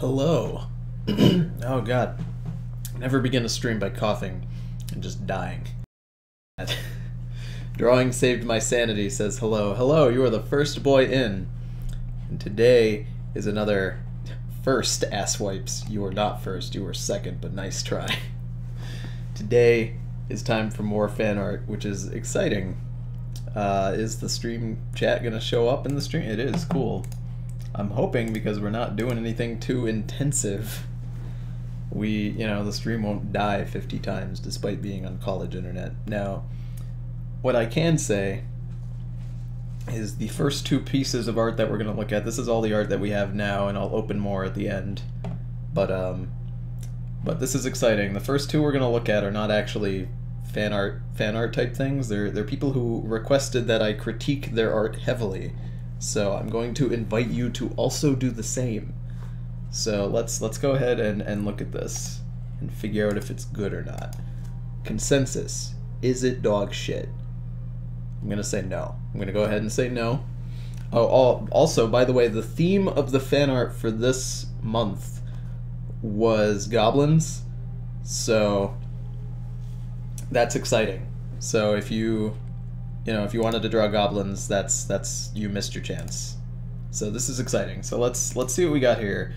Hello. Oh god. Never begin a stream by coughing and just dying. Drawing saved my sanity says hello. Hello, you are the first boy in. And today is another first asswipes. You are not first, you were second, but nice try. Today is time for more fan art, which is exciting. Is the stream chat gonna show up in the stream? It is, cool. I'm hoping, because we're not doing anything too intensive, the stream won't die 50 times despite being on college internet. Now, what I can say is the first two pieces of art that we're going to look at, this is all the art that we have now, and I'll open more at the end. But this is exciting. The first two we're going to look at are not actually fan art type things. They're people who requested that I critique their art heavily. So I'm going to invite you to also do the same. So let's go ahead and look at this and figure out if it's good or not. Consensus. Is it dog shit? I'm going to say no. I'm going to go ahead and say no. Oh, also, by the way, the theme of the fan art for this month was goblins. So that's exciting. So if you wanted to draw goblins, that's you missed your chance. So this is exciting. So let's see what we got here.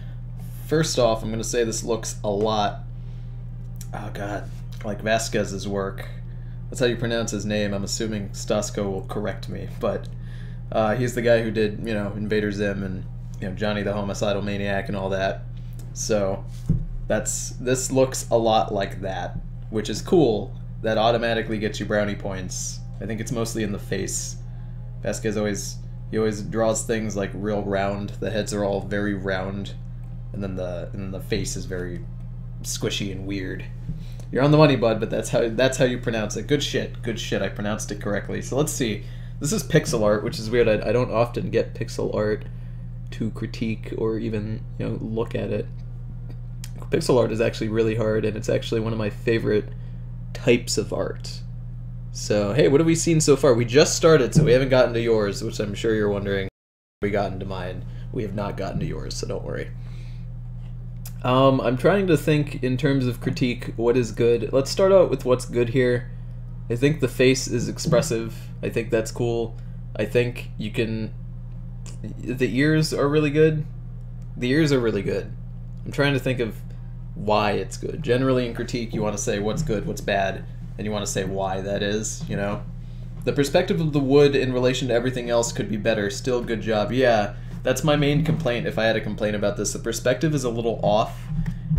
First off, I'm gonna say this looks a lot, oh god, like Vasquez's work. That's how you pronounce his name. I'm assuming Stasko will correct me, but he's the guy who did Invader Zim and Johnny the Homicidal Maniac and all that. So this looks a lot like that, which is cool. That automatically gets you brownie points. I think it's mostly in the face. Vasquez always draws things like real round. The heads are all very round, and then the face is very squishy and weird. You're on the money, bud, but that's how you pronounce it. Good shit, good shit. I pronounced it correctly. So let's see. This is pixel art, which is weird. I don't often get pixel art to critique or even look at it. Pixel art is actually really hard, and it's actually one of my favorite types of art. So, hey, what have we seen so far? We just started, so we haven't gotten to yours, which I'm sure you're wondering. We gotten to mine. We have not gotten to yours, so don't worry. I'm trying to think in terms of critique, what is good. Let's start out with what's good here. I think the face is expressive. I think that's cool. I think you can... The ears are really good. The ears are really good. I'm trying to think of why it's good. Generally in critique, you want to say what's good, what's bad, and you want to say why that is, The perspective of the wood in relation to everything else could be better. Still, good job. Yeah, that's my main complaint if I had to complain about this. The perspective is a little off,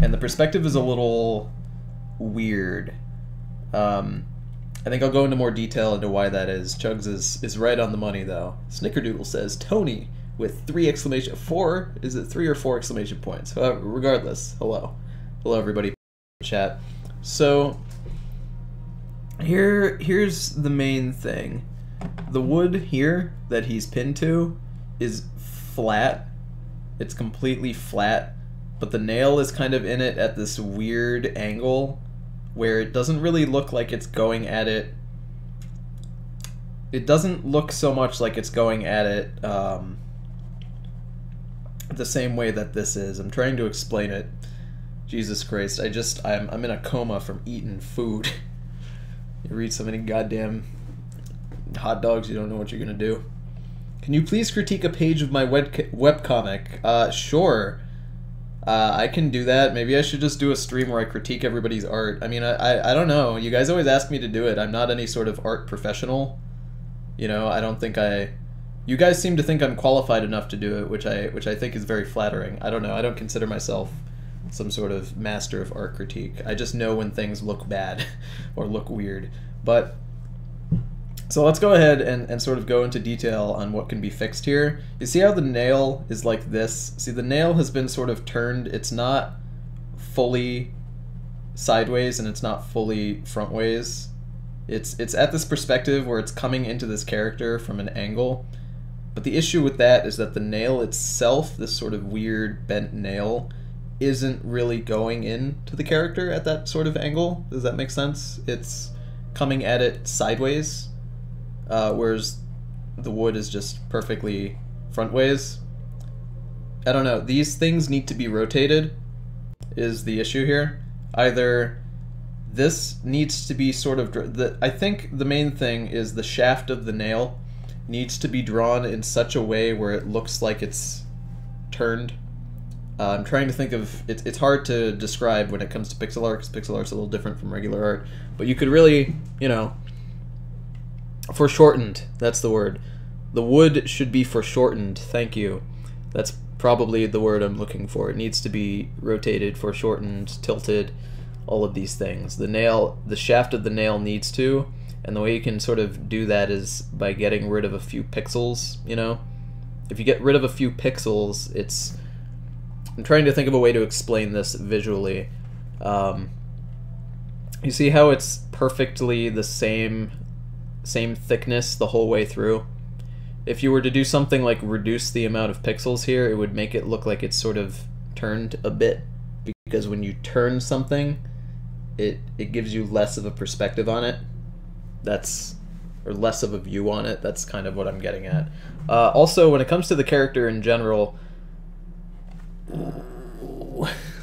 and the perspective is a little weird. I think I'll go into more detail into why that is. Chugs is right on the money, though. Snickerdoodle says, Tony, with 4, is it 3 or 4 exclamation points? Regardless, hello. Hello, everybody. Chat. So... Here's the main thing. The wood here that he's pinned to is flat. It's completely flat, but the nail is kind of in it at this weird angle where it doesn't really look like it's going at it. It doesn't look so much like it's going at it the same way that this is. I'm trying to explain it. Jesus Christ, I'm in a coma from eating food. You read so many goddamn hot dogs, you don't know what you're gonna do. Can you please critique a page of my webcomic? Sure. I can do that. Maybe I should just do a stream where I critique everybody's art. I mean, I don't know. You guys always ask me to do it. I'm not any sort of art professional. I don't think You guys seem to think I'm qualified enough to do it, which I think is very flattering. I don't know. I don't consider myself some sort of master of art critique. I just know when things look bad or look weird. But so let's go ahead and sort of go into detail on what can be fixed here. You see how the nail is like this? See, the nail has been sort of turned. It's not fully sideways and it's not fully frontways. It's at this perspective where it's coming into this character from an angle. But the issue with that is that the nail itself, this sort of weird bent nail, isn't really going into the character at that sort of angle. Does that make sense? It's coming at it sideways, whereas the wood is just perfectly frontways. I don't know. These things need to be rotated is the issue here. Either this needs to be sort of... I think the main thing is the shaft of the nail needs to be drawn in such a way where it looks like it's turned. I'm trying to think of... It's hard to describe when it comes to pixel art, because pixel art's a little different from regular art. But you could really, you know... Foreshortened, that's the word. The wood should be foreshortened, thank you. That's probably the word I'm looking for. It needs to be rotated, foreshortened, tilted, all of these things. The shaft of the nail needs to, and the way you can sort of do that is by getting rid of a few pixels, you know? If you get rid of a few pixels, it's... I'm trying to think of a way to explain this visually. You see how it's perfectly the same thickness the whole way through? If you were to do something like reduce the amount of pixels here, it would make it look like it's sort of turned a bit, because when you turn something, it gives you less of a perspective on it. Or less of a view on it. That's kind of what I'm getting at. Also, when it comes to the character in general...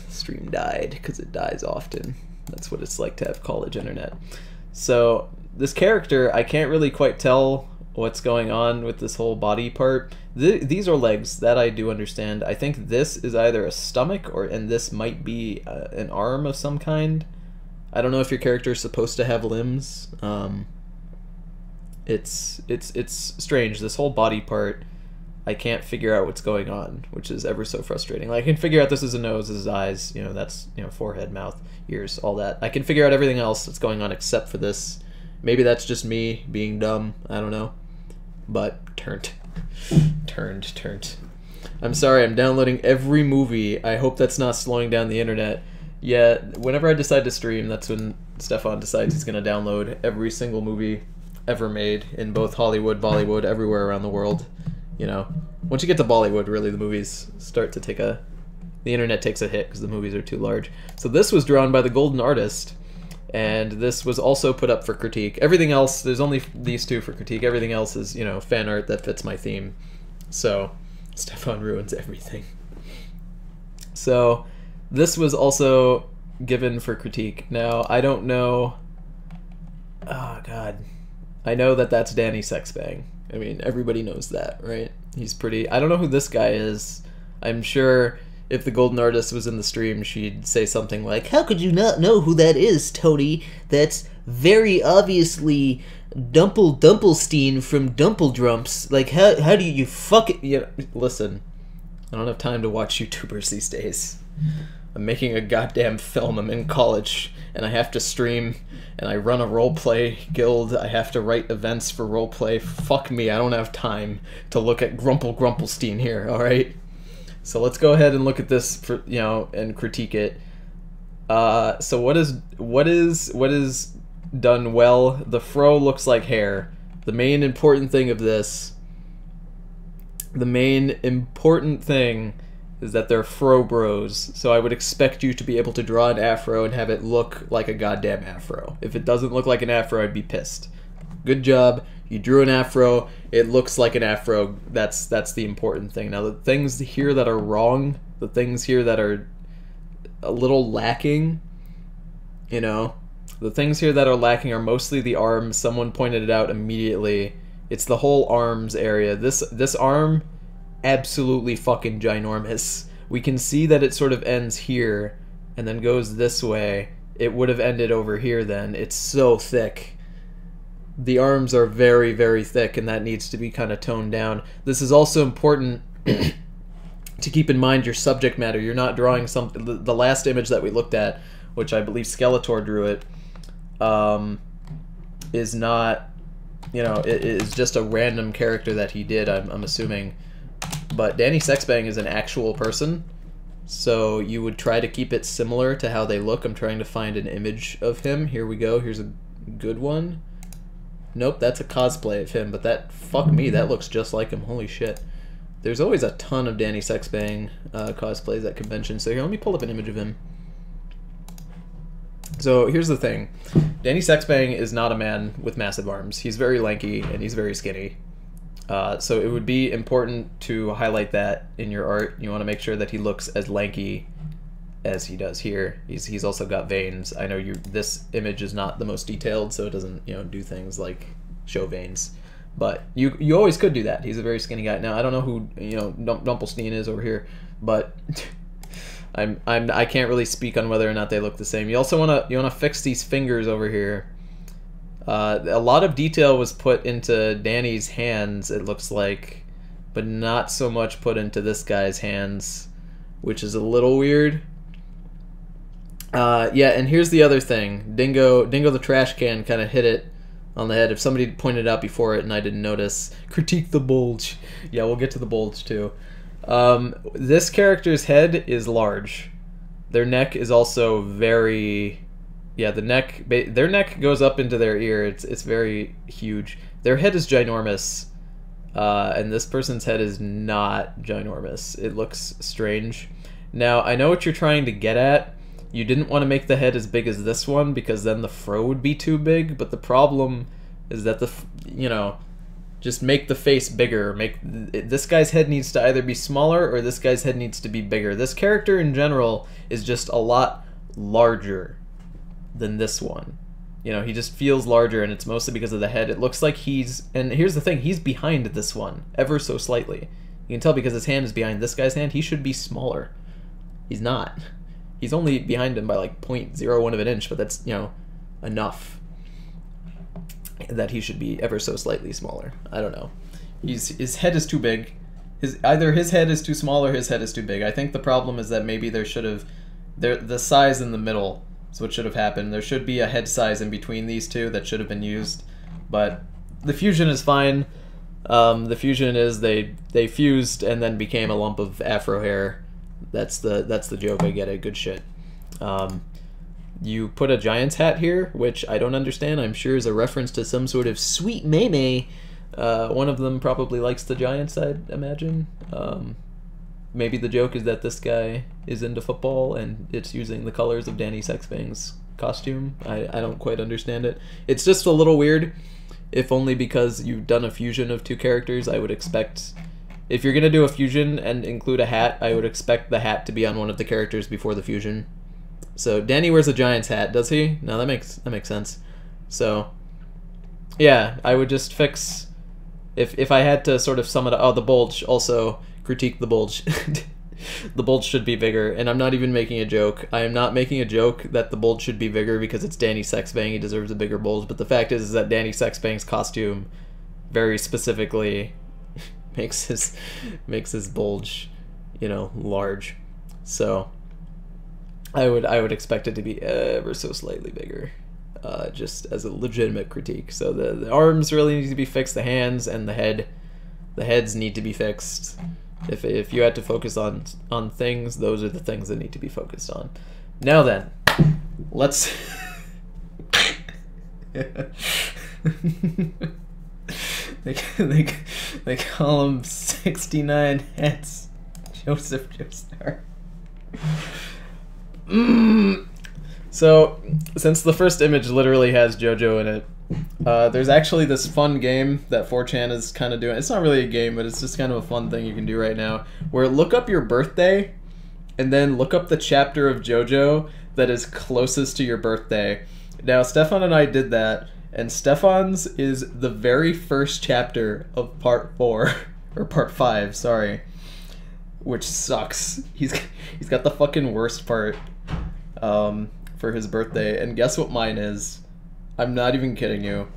Stream died, because it dies often. That's what it's like to have college internet. So, this character, I can't really quite tell what's going on with this whole body part. These are legs, that I do understand. I think this is either a stomach, and this might be an arm of some kind. I don't know if your character is supposed to have limbs. It's strange. This whole body part, I can't figure out what's going on, which is ever so frustrating. Like, I can figure out this is a nose, this is eyes, you know, that's, you know, forehead, mouth, ears, all that. I can figure out everything else that's going on except for this. Maybe that's just me being dumb, I don't know. But turned. I'm sorry, I'm downloading every movie. I hope that's not slowing down the internet. Yeah, whenever I decide to stream, that's when Stefan decides he's going to download every single movie ever made in both Hollywood, Bollywood, everywhere around the world. You know, once you get to Bollywood, really, the movies start to take the internet takes a hit because the movies are too large. So this was drawn by the Golden Artist, and this was also put up for critique. Everything else, there's only these two for critique. Everything else is, you know, fan art that fits my theme. So Stefan ruins everything. So this was also given for critique. Now, I don't know... Oh, God. I know that that's Danny Sexbang. I mean, everybody knows that, right? He's pretty... I don't know who this guy is. I'm sure if the Golden Artist was in the stream, she'd say something like, "How could you not know who that is, Tony? That's very obviously Dumplestein from Dumpledrumps. Like, how do you fuck it?" You know, listen, I don't have time to watch YouTubers these days. I'm making a goddamn film. I'm in college, and I have to stream, and I run a roleplay guild. I have to write events for roleplay. Fuck me, I don't have time to look at Grumplestein here, alright? So let's go ahead and look at this, for, you know, and critique it. So what is done well? The fro looks like hair. The main important thing of this, is that they're fro bros, so I would expect you to be able to draw an afro and have it look like a goddamn afro. If it doesn't look like an afro, I'd be pissed. Good job, you drew an afro, it looks like an afro, that's the important thing. Now the things here that are wrong, the things here that are a little lacking, you know, the things here that are lacking are mostly the arms. Someone pointed it out immediately. It's the whole arms area. This arm, absolutely fucking ginormous. We can see that it sort of ends here and then goes this way. It would have ended over here then. It's so thick. The arms are very, very thick, and that needs to be kind of toned down. This is also important to keep in mind your subject matter. You're not drawing something... The last image that we looked at, which I believe Skeletor drew it, is not... You know, it is just a random character that he did, I'm assuming. But Danny Sexbang is an actual person, so you would try to keep it similar to how they look. I'm trying to find an image of him. Here we go. Here's a good one. Nope, that's a cosplay of him, but that... Fuck me, that looks just like him. Holy shit. There's always a ton of Danny Sexbang cosplays at conventions, so here, let me pull up an image of him. So here's the thing. Danny Sexbang is not a man with massive arms. He's very lanky, and he's very skinny. So it would be important to highlight that in your art. You want to make sure that he looks as lanky as he does here. He's also got veins. I know this image is not the most detailed, so it doesn't do things like show veins. But you always could do that. He's a very skinny guy. Now I don't know who Dumpelstein is over here, but I can't really speak on whether or not they look the same. You also wanna fix these fingers over here. A lot of detail was put into Danny's hands, it looks like, but not so much put into this guy's hands, which is a little weird. Yeah, and here's the other thing. Dingo the trash can kind of hit it on the head. If somebody pointed out before it and I didn't notice, critique the bulge. Yeah, we'll get to the bulge too. This character's head is large. Their neck is also very... Yeah, their neck goes up into their ear. It's very huge. Their head is ginormous, and this person's head is not ginormous. It looks strange. Now, I know what you're trying to get at. You didn't want to make the head as big as this one because then the fro would be too big, but the problem is that just make the face bigger. This guy's head needs to either be smaller or this guy's head needs to be bigger. This character in general is just a lot larger than this one. He just feels larger, and it's mostly because of the head. It looks like and here's the thing, he's behind this one ever so slightly. You can tell because his hand is behind this guy's hand. He should be smaller. He's not. He's only behind him by like 0.01 of an inch, but that's enough that he should be ever so slightly smaller. I don't know. His head is too big. Either his head is too small or his head is too big. I think the problem is that maybe there should have the size in the middle. So what should have happened. There should be a head size in between these two that should have been used, but the fusion is fine. The fusion is they fused and then became a lump of afro hair. That's the joke. I get it. Good shit. You put a Giant's hat here, which I don't understand. I'm sure is a reference to some sort of sweet meme. One of them probably likes the Giants, I'd imagine. Maybe the joke is that this guy is into football and it's using the colors of Danny Sexbang's costume. I don't quite understand it. It's just a little weird, if only because you've done a fusion of two characters. I would expect, if you're going to do a fusion and include a hat, I would expect the hat to be on one of the characters before the fusion. So Danny wears a Giant's hat, does he? No, that makes sense. So yeah, I would just fix, if I had to sort of sum it up. Oh, the bulge also. Critique the bulge. The bulge should be bigger, and I'm not even making a joke. I am not making a joke that the bulge should be bigger because it's Danny Sexbang. He deserves a bigger bulge, but the fact is that Danny Sexbang's costume very specifically makes his bulge, large. So I would expect it to be ever so slightly bigger, just as a legitimate critique. So the arms really need to be fixed. The hands and the heads need to be fixed. If you had to focus on things, those are the things that need to be focused on. Now then, let's they call him 69 heads. Joseph Joestar. So, since the first image literally has JoJo in it, there's actually this fun game that 4chan is kind of doing. It's not really a game, but it's just kind of a fun thing you can do right now, where look up your birthday and then look up the chapter of JoJo that is closest to your birthday. Now, Stefan and I did that, and Stefan's is the very first chapter of part 4, or part 5, sorry, which sucks. He's got the fucking worst part for his birthday, and guess what mine is? I'm not even kidding you.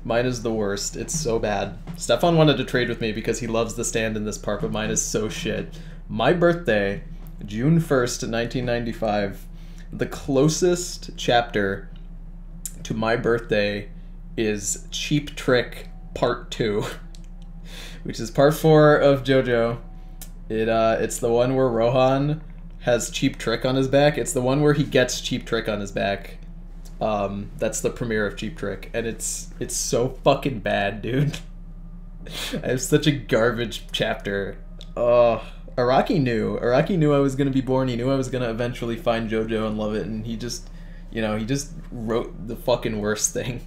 Mine is the worst. It's so bad. Stefan wanted to trade with me because he loves the stand in this part, but mine is so shit. My birthday, June 1st, 1995, the closest chapter to my birthday is Cheap Trick Part 2, which is part 4 of JoJo. It's the one where Rohan has Cheap Trick on his back. It's the one where he gets Cheap Trick on his back. That's the premiere of Cheap Trick, and it's so fucking bad, dude. I have such a garbage chapter. Araki knew I was gonna be born. He knew I was gonna eventually find JoJo and love it, and he just wrote the fucking worst thing.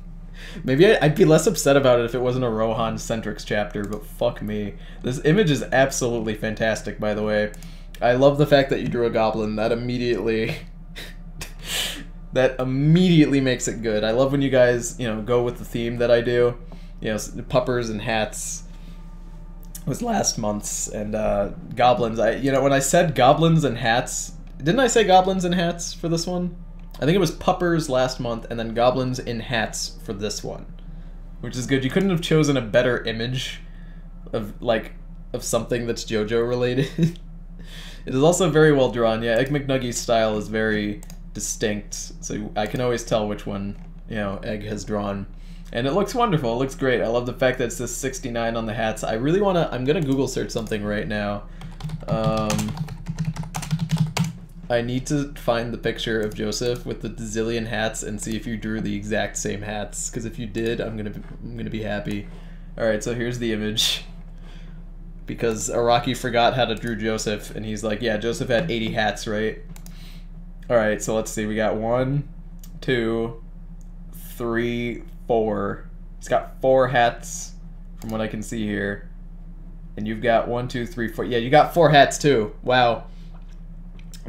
Maybe I'd be less upset about it if it wasn't a Rohan-centric chapter, but fuck me. This image is absolutely fantastic, by the way. I love the fact that you drew a goblin. That immediately... that immediately makes it good. I love when you guys, you know, go with the theme that I do. You know, puppers and hats was last month's, and goblins. You know, when I said goblins and hats... Didn't I say goblins and hats for this one? I think it was puppers last month, and then goblins in hats for this one, which is good. You couldn't have chosen a better image of something that's JoJo related. It is also very well drawn. Yeah, Egg McNuggy's style is very distinct, so I can always tell which one, you know, Egg has drawn, and it looks wonderful. It looks great. I love the fact that it says 69 on the hats. I really wanna. I'm gonna Google search something right now. I need to find the picture of Joseph with the zillion hats and see if you drew the exact same hats. Because if you did, I'm gonna be happy. All right, so here's the image. Because Araki forgot how to draw Joseph, and he's like, "Yeah, Joseph had 80 hats, right?" All right, so let's see. We got 1, 2, 3, 4. He's got 4 hats, from what I can see here. And you've got 1, 2, 3, 4. Yeah, you got 4 hats too. Wow.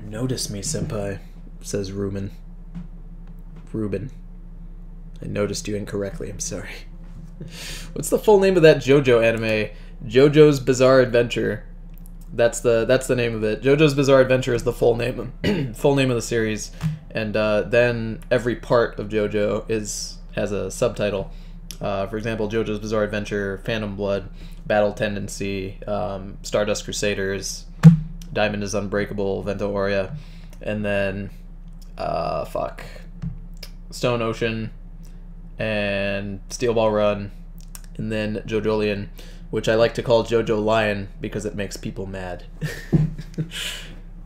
Notice me, senpai, says Ruben. I noticed you incorrectly, I'm sorry. What's the full name of that JoJo anime? JoJo's Bizarre Adventure. That's the name of it. JoJo's Bizarre Adventure is the full name of the series, and then every part of JoJo has a subtitle. For example, JoJo's Bizarre Adventure, Phantom Blood, Battle Tendency, Stardust Crusaders, Diamond is Unbreakable, Vento Aurea, and then Stone Ocean, and Steel Ball Run, and then JoJolion, which I like to call JoJo Lion because it makes people mad.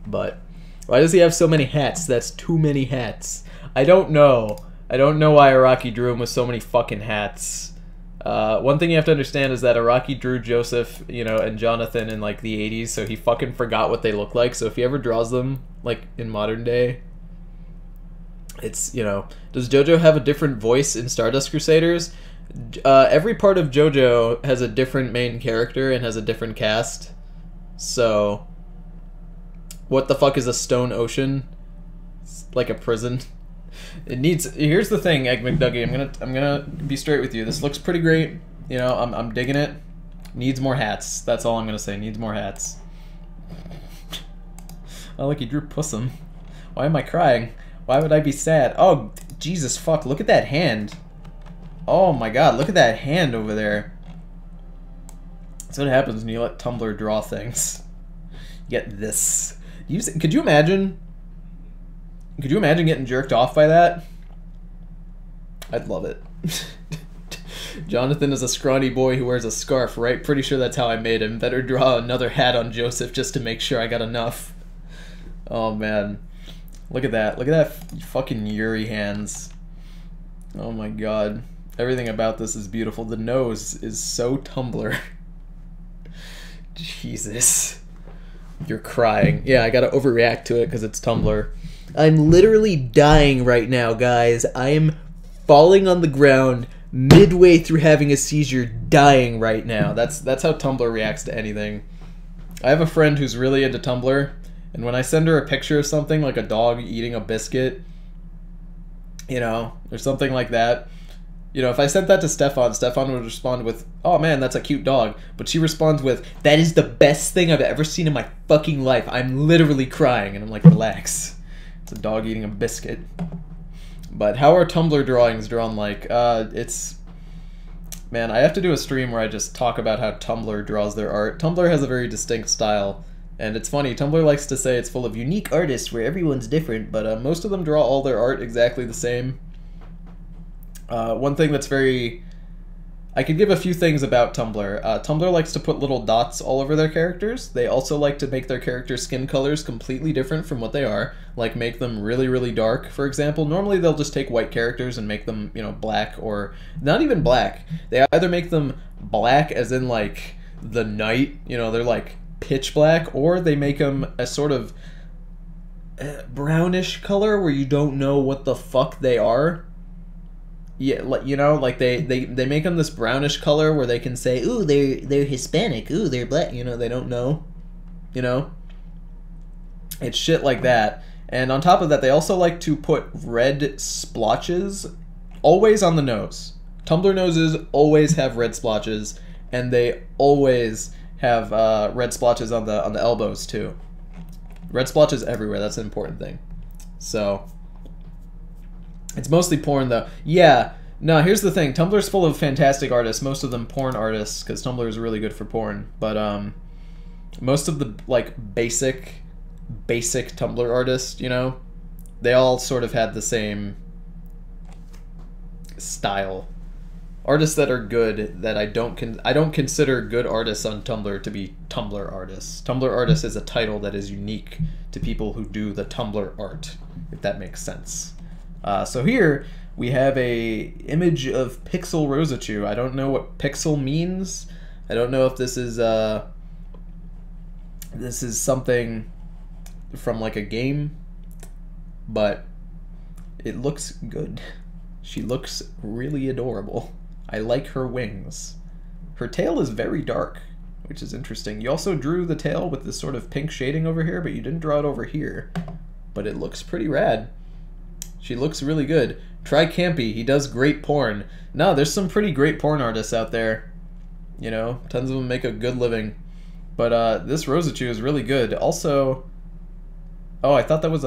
But why does he have so many hats? That's too many hats. I don't know. I don't know why Araki drew him with so many fucking hats. One thing you have to understand is that Araki drew Joseph, you know, and Jonathan in like the 80s, so he fucking forgot what they look like. So if he ever draws them like in modern day, it's, you know, does JoJo have a different voice in Stardust Crusaders? Every part of JoJo has a different main character and has a different cast. So what the fuck is a Stone Ocean? It's like a prison. It needs. Here's the thing, Egg McNuggy. I'm gonna be straight with you. This looks pretty great. You know, I'm digging it. Needs more hats. That's all I'm gonna say. Needs more hats. Oh, look, he drew Pussum. Why am I crying? Why would I be sad? Oh, Jesus fuck! Look at that hand. Oh my God! Look at that hand over there. That's what happens when you let Tumblr draw things. You get this. Could you imagine? Could you imagine getting jerked off by that? I'd love it. Jonathan is a scrawny boy who wears a scarf, right? Pretty sure that's how I made him. Better draw another hat on Joseph just to make sure I got enough. Oh, man. Look at that. Look at that fucking Yuri hands. Oh, my God. Everything about this is beautiful. The nose is so Tumblr. Jesus. You're crying. Yeah, I gotta overreact to it because it's Tumblr. I'm literally dying right now, guys. I am falling on the ground midway through having a seizure, dying right now. That's how Tumblr reacts to anything. I have a friend who's really into Tumblr, and when I send her a picture of something, like a dog eating a biscuit, you know, or something like that, you know, if I sent that to Stefan would respond with, "Oh man, that's a cute dog." But she responds with, "That is the best thing I've ever seen in my fucking life. I'm literally crying." And I'm like, relax. It's a dog eating a biscuit. But how are Tumblr drawings drawn like? It's... Man, I have to do a stream where I just talk about how Tumblr draws their art. Tumblr has a very distinct style. And it's funny, Tumblr likes to say it's full of unique artists where everyone's different, but most of them draw all their art exactly the same. One thing that's very... I could give a few things about Tumblr. Tumblr likes to put little dots all over their characters. They also like to make their character skin colors completely different from what they are. Like make them really, really dark, for example. Normally they'll just take white characters and make them, you know, black, or not even black. They either make them black as in like the night, you know, they're like pitch black, or they make them a sort of brownish color where you don't know what the fuck they are. Yeah, like, you know, like they make them this brownish color where they can say, ooh, they're Hispanic, ooh, they're black, you know, they don't know, you know? It's shit like that. And on top of that, they also like to put red splotches always on the nose. Tumblr noses always have red splotches, and they always have red splotches on the elbows too. Red splotches everywhere, that's an important thing. So it's mostly porn, though. Yeah, no, here's the thing. Tumblr's full of fantastic artists, most of them porn artists, because Tumblr is really good for porn. But most of the, like, basic Tumblr artists, you know, they all sort of had the same style. Artists that are good, that I don't consider good artists on Tumblr to be Tumblr artists. Tumblr artist is a title that is unique to people who do the Tumblr art, if that makes sense. So here we have a image of Pixel Rosachu. I don't know what pixel means. I don't know if this is something from like a game, but it looks good. She looks really adorable. I like her wings. Her tail is very dark, which is interesting. You also drew the tail with this sort of pink shading over here, but you didn't draw it over here. But it looks pretty rad. She looks really good. Try Campy. He does great porn. No, there's some pretty great porn artists out there. You know, tons of them make a good living. But this Rosachu is really good. Also, oh, I thought that was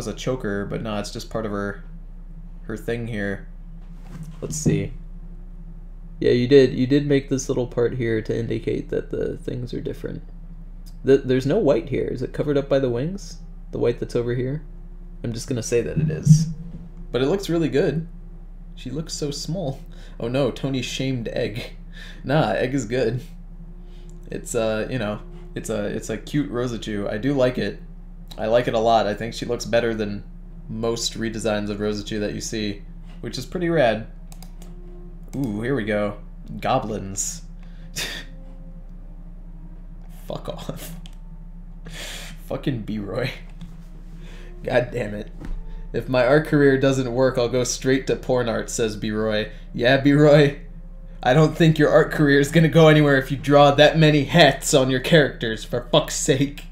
a choker, but no, it's just part of her thing here. Let's see. Yeah, you did make this little part here to indicate that the things are different. There's no white here. Is it covered up by the wings? The white that's over here? I'm just gonna say that it is. But it looks really good. She looks so small. Oh no, Tony shamed Egg. Nah, Egg is good. It's you know, it's a cute Rosachu. I do like it. I like it a lot. I think she looks better than most redesigns of Rosachu that you see, which is pretty rad. Ooh, here we go. Goblins. Fuck off. Fucking B-Roy. God damn it. If my art career doesn't work, I'll go straight to porn art, says B-Roy. Yeah, B-Roy. I don't think your art career is gonna go anywhere if you draw that many hats on your characters, for fuck's sake.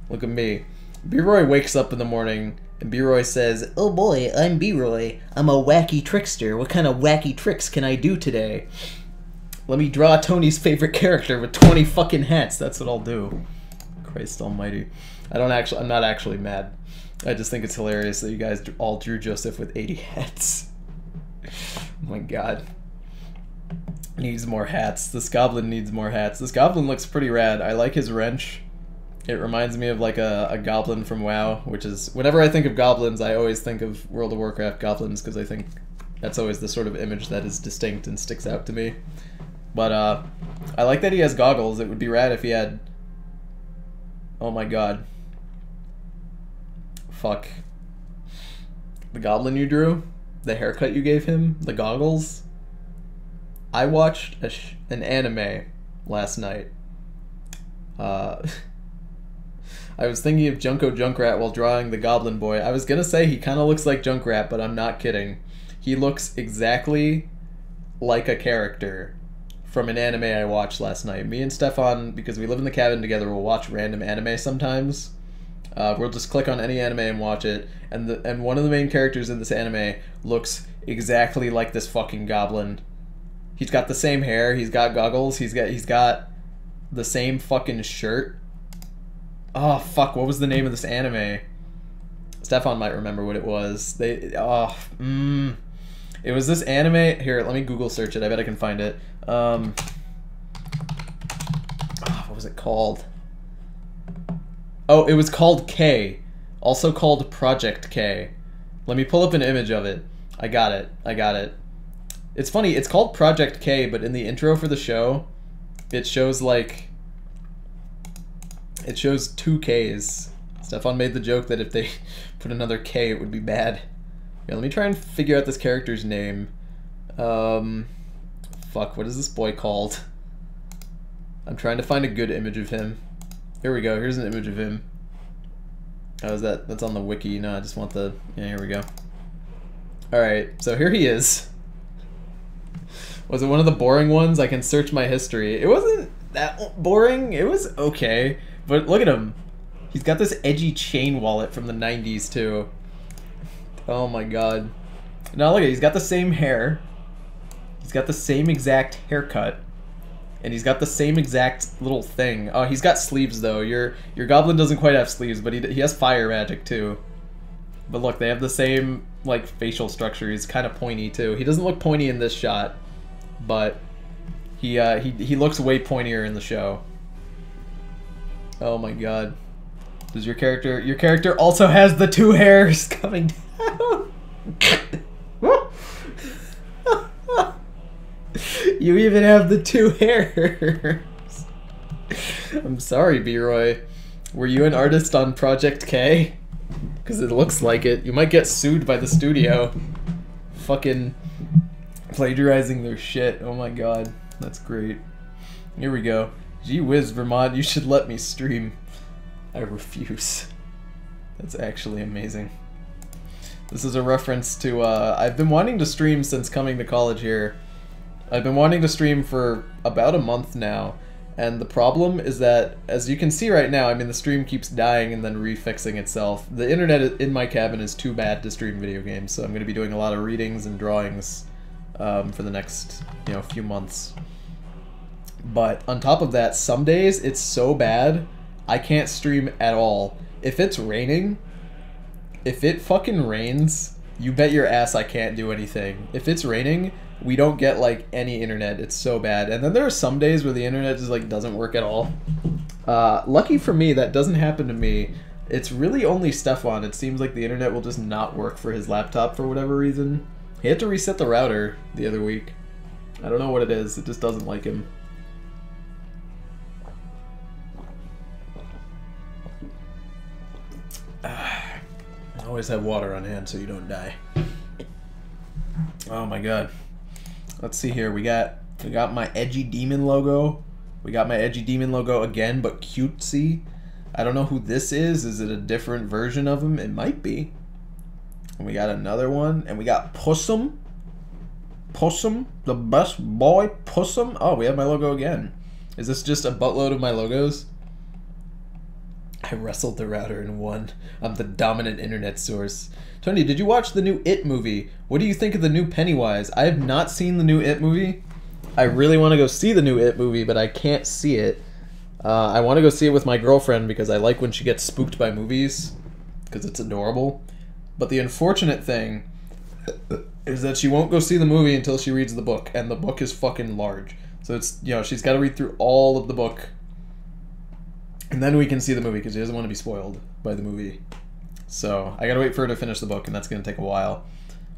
Look at me. B-Roy wakes up in the morning, and B-Roy says, oh boy, I'm B-Roy. I'm a wacky trickster. What kind of wacky tricks can I do today? Let me draw Tony's favorite character with 20 fucking hats. That's what I'll do. Christ almighty. I'm not actually mad. I just think it's hilarious that you guys all drew Joseph with 80 hats. Oh my god. Needs more hats. This goblin needs more hats. This goblin looks pretty rad. I like his wrench. It reminds me of like a goblin from WoW, which is, whenever I think of goblins, I always think of World of Warcraft goblins, because I think that's always the sort of image that is distinct and sticks out to me. But I like that he has goggles. It would be rad if he had... Oh my god. Fuck. The goblin you drew? The haircut you gave him? The goggles? I watched an anime last night. I was thinking of Junko Junkrat while drawing the Goblin Boy. I was gonna say he kind of looks like Junkrat, but I'm not kidding. He looks exactly like a character from an anime I watched last night. Me and Stefan, because we live in the cabin together, will watch random anime sometimes. We'll just click on any anime and watch it, and one of the main characters in this anime looks exactly like this fucking goblin. He's got the same hair, he's got goggles, he's got the same fucking shirt. Oh fuck, what was the name of this anime? Stefan might remember what it was. It was this anime. Here, let me Google search it. I bet I can find it. What was it called? Oh, it was called K. Also called Project K. Let me pull up an image of it. I got it. It's funny, it's called Project K, but in the intro for the show, it shows like... It shows 2 Ks. Stefan made the joke that if they put another K, it would be bad. Yeah, let me try and figure out this character's name. Fuck, what is this boy called? I'm trying to find a good image of him. Here we go, here's an image of him. Oh, is that's on the wiki? No, I just want the... Yeah, here we go. Alright, so here he is. Was it one of the boring ones? I can search my history. It wasn't that boring. It was okay. But look at him. He's got this edgy chain wallet from the 90s, too. Oh my god. Now look at it. He's got the same hair. He's got the same exact haircut. And he's got the same exact little thing. Oh, he's got sleeves, though. Your goblin doesn't quite have sleeves, but he has fire magic, too. But look, they have the same, like, facial structure. He's kind of pointy, too. He doesn't look pointy in this shot, but he looks way pointier in the show. Oh my god. Does your character also has the two hairs coming down? You even have the two hairs. I'm sorry, B-Roy. Were you an artist on Project K? Because it looks like it. You might get sued by the studio. Fucking plagiarizing their shit. Oh my god. That's great. Here we go. Gee whiz, Vermont, you should let me stream. I refuse. That's actually amazing. This is a reference to, I've been wanting to stream since coming to college here. I've been wanting to stream for about a month now, and the problem is that, as you can see right now, I mean, the stream keeps dying and then refixing itself. The internet in my cabin is too bad to stream video games, so I'm going to be doing a lot of readings and drawings for the next, few months. But on top of that, some days it's so bad, I can't stream at all. If it's raining, if it fucking rains, you bet your ass I can't do anything. If it's raining, we don't get, like, any internet. It's so bad. And then there are some days where the internet just, like, doesn't work at all. Lucky for me, that doesn't happen to me. It's really only Stefan. It seems like the internet will just not work for his laptop for whatever reason. He had to reset the router the other week. I don't know what it is. It just doesn't like him. Always have water on hand so you don't die. Oh my god. Let's see here. We got my edgy demon logo. We got my edgy demon logo again, but cutesy. I don't know who this is. Is it a different version of him? It might be. And we got another one, and we got Pussum. Pussum, the best boy, Pussum. Oh, we have my logo again. Is this just a buttload of my logos? I wrestled the router and won. I'm the dominant internet source. Tony, did you watch the new It movie? What do you think of the new Pennywise? I have not seen the new It movie. I really want to go see the new It movie, but I can't see it. I want to go see it with my girlfriend because I like when she gets spooked by movies, because it's adorable. But the unfortunate thing is that she won't go see the movie until she reads the book, and the book is fucking large. So it's, she's got to read through all of the book, and then we can see the movie because she doesn't want to be spoiled by the movie. So I gotta wait for her to finish the book, and that's gonna take a while.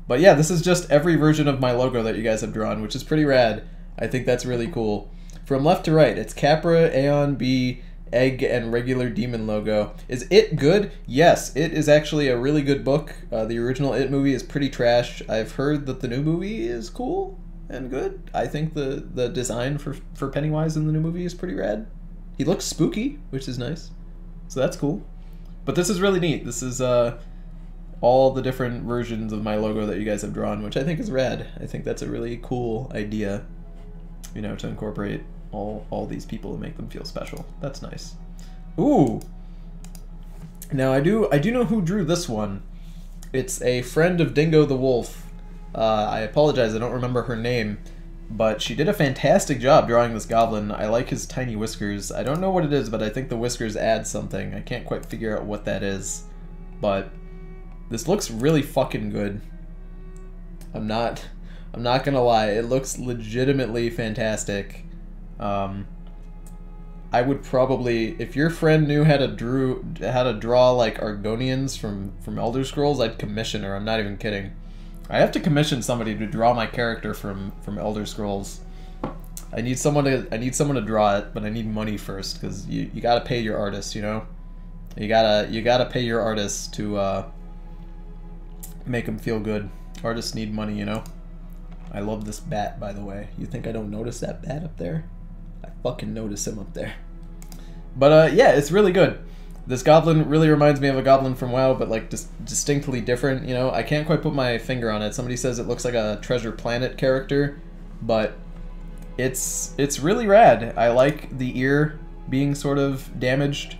But yeah, this is just every version of my logo that you guys have drawn, which is pretty rad. I think that's really cool. From left to right, it's Capra, Aeon, Bee, Egg, and regular demon logo. Is It good? Yes, It is actually a really good book. The original It movie is pretty trash. I've heard that the new movie is cool and good. I think the design for Pennywise in the new movie is pretty rad. He looks spooky, which is nice. So that's cool. But this is really neat. This is all the different versions of my logo that you guys have drawn, which I think is rad. I think that's a really cool idea, to incorporate all these people and make them feel special. That's nice. Ooh! Now I do know who drew this one. It's a friend of Dingo the Wolf. I apologize, I don't remember her name, but she did a fantastic job drawing this goblin. I like his tiny whiskers. I don't know what it is, but I think the whiskers add something. I can't quite figure out what that is, but this looks really fucking good. I'm not gonna lie, it looks legitimately fantastic. I would probably, if your friend knew how to draw like Argonians from Elder Scrolls, I'd commission her. I'm not even kidding. I have to commission somebody to draw my character from Elder Scrolls. I need someone to draw it, but I need money first, because you gotta pay your artist, You gotta pay your artist to make them feel good. Artists need money, I love this bat, by the way. You think I don't notice that bat up there? I fucking notice him up there. But yeah, it's really good. This goblin really reminds me of a goblin from WoW, but like distinctly different, you know? I can't quite put my finger on it. Somebody says it looks like a Treasure Planet character, but it's really rad. I like the ear being sort of damaged.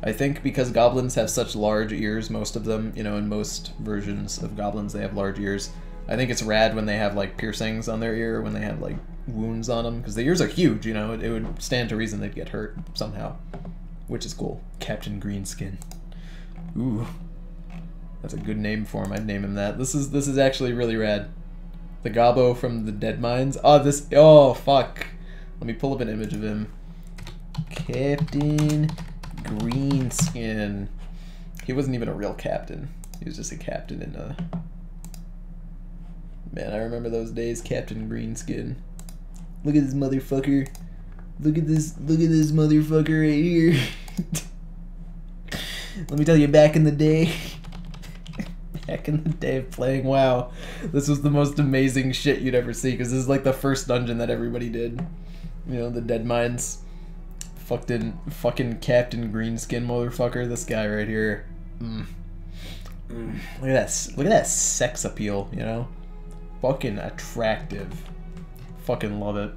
I think because goblins have such large ears, most of them, you know, in most versions of goblins they have large ears. I think it's rad when they have like piercings on their ear, when they have like wounds on them, because the ears are huge, you know? It would stand to reason they'd get hurt somehow. Which is cool. Captain Greenskin. Ooh. That's a good name for him. I'd name him that. This is actually really rad. The Gobbo from the Dead Mines. Oh, fuck. Let me pull up an image of him. Captain Greenskin. He wasn't even a real captain. He was just a captain in a... Man, I remember those days, Captain Greenskin. Look at this motherfucker. Look at this motherfucker right here. Let me tell you, back in the day of playing WoW, this was the most amazing shit you'd ever see, because this is like the first dungeon that everybody did. You know, the Dead Mines. Fucking Captain Greenskin motherfucker. This guy right here. Look at that sex appeal, you know? Fucking attractive. Fucking love it.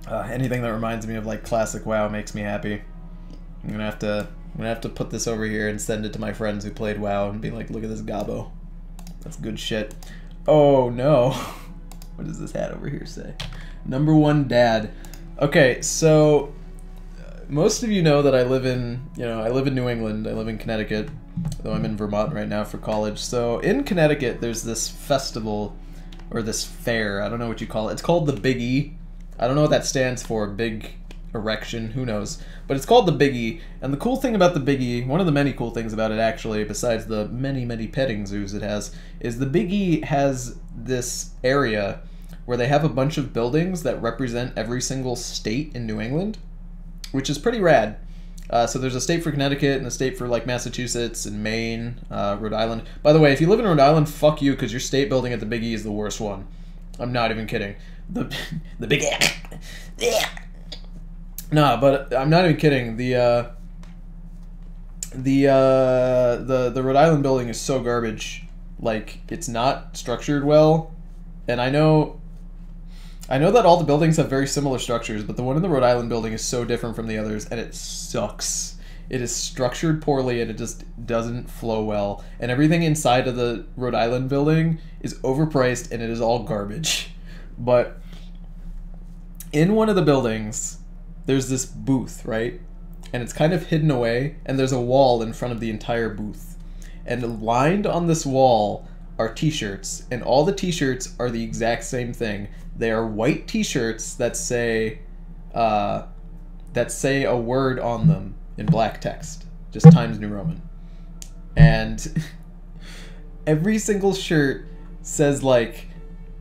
Anything that reminds me of like classic WoW makes me happy. I'm gonna have to put this over here and send it to my friends who played WoW and be like, look at this Gobbo. That's good shit. Oh no. What does this hat over here say? #1 dad. Okay, so most of you know that I live in New England. I live in Connecticut, though I'm in Vermont right now for college. So in Connecticut, there's this festival, or this fair. I don't know what you call it. It's called the Big E. I don't know what that stands for. Big erection, who knows? But it's called the Big E. And the cool thing about the Big E, one of the many cool things about it actually, besides the many, many petting zoos it has, is the Big E has this area where they have a bunch of buildings that represent every single state in New England, which is pretty rad. So there's a state for Connecticut and a state for like Massachusetts and Maine, Rhode Island. By the way, if you live in Rhode Island, fuck you, because your state building at the Big E is the worst one. I'm not even kidding. The Big E. Nah, but I'm not even kidding. The Rhode Island building is so garbage. Like, it's not structured well, and I know that all the buildings have very similar structures, but the one in the Rhode Island building is so different from the others, and it sucks. It is structured poorly, and it just doesn't flow well. And everything inside of the Rhode Island building is overpriced, and it is all garbage. But in one of the buildings, there's this booth, right? And it's kind of hidden away, and there's a wall in front of the entire booth. And lined on this wall are t-shirts, and all the t-shirts are the exact same thing. They are white t-shirts that say a word on them in black text, just Times New Roman. And every single shirt says like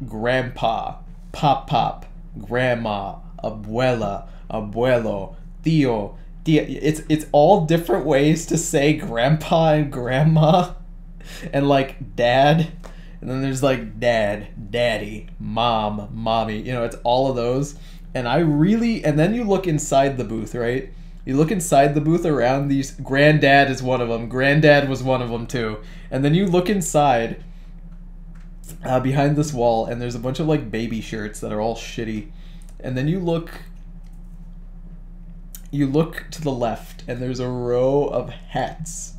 grandpa, pop, grandma, abuela, abuelo, tío, tia. It's all different ways to say grandpa and grandma, and like dad, and then there's like dad, daddy, mom, mommy. You know, it's all of those. And then you look inside the booth, right? You look inside the booth around these. Granddad is one of them. Granddad was one of them too. And then you look inside behind this wall, and there's a bunch of like baby shirts that are all shitty. And then you look to the left, and there's a row of hats.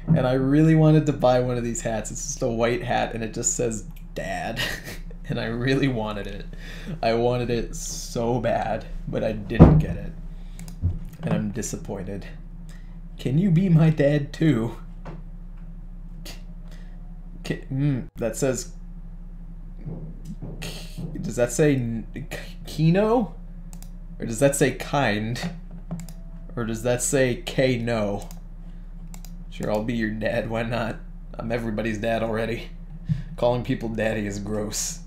And I really wanted to buy one of these hats. It's just a white hat, and it just says dad. And I really wanted it. I wanted it so bad, but I didn't get it. And I'm disappointed. Can you be my dad too? That says... Does that say Kino? Or does that say kind? Or does that say K-no? Sure, I'll be your dad, why not? I'm everybody's dad already. Calling people daddy is gross.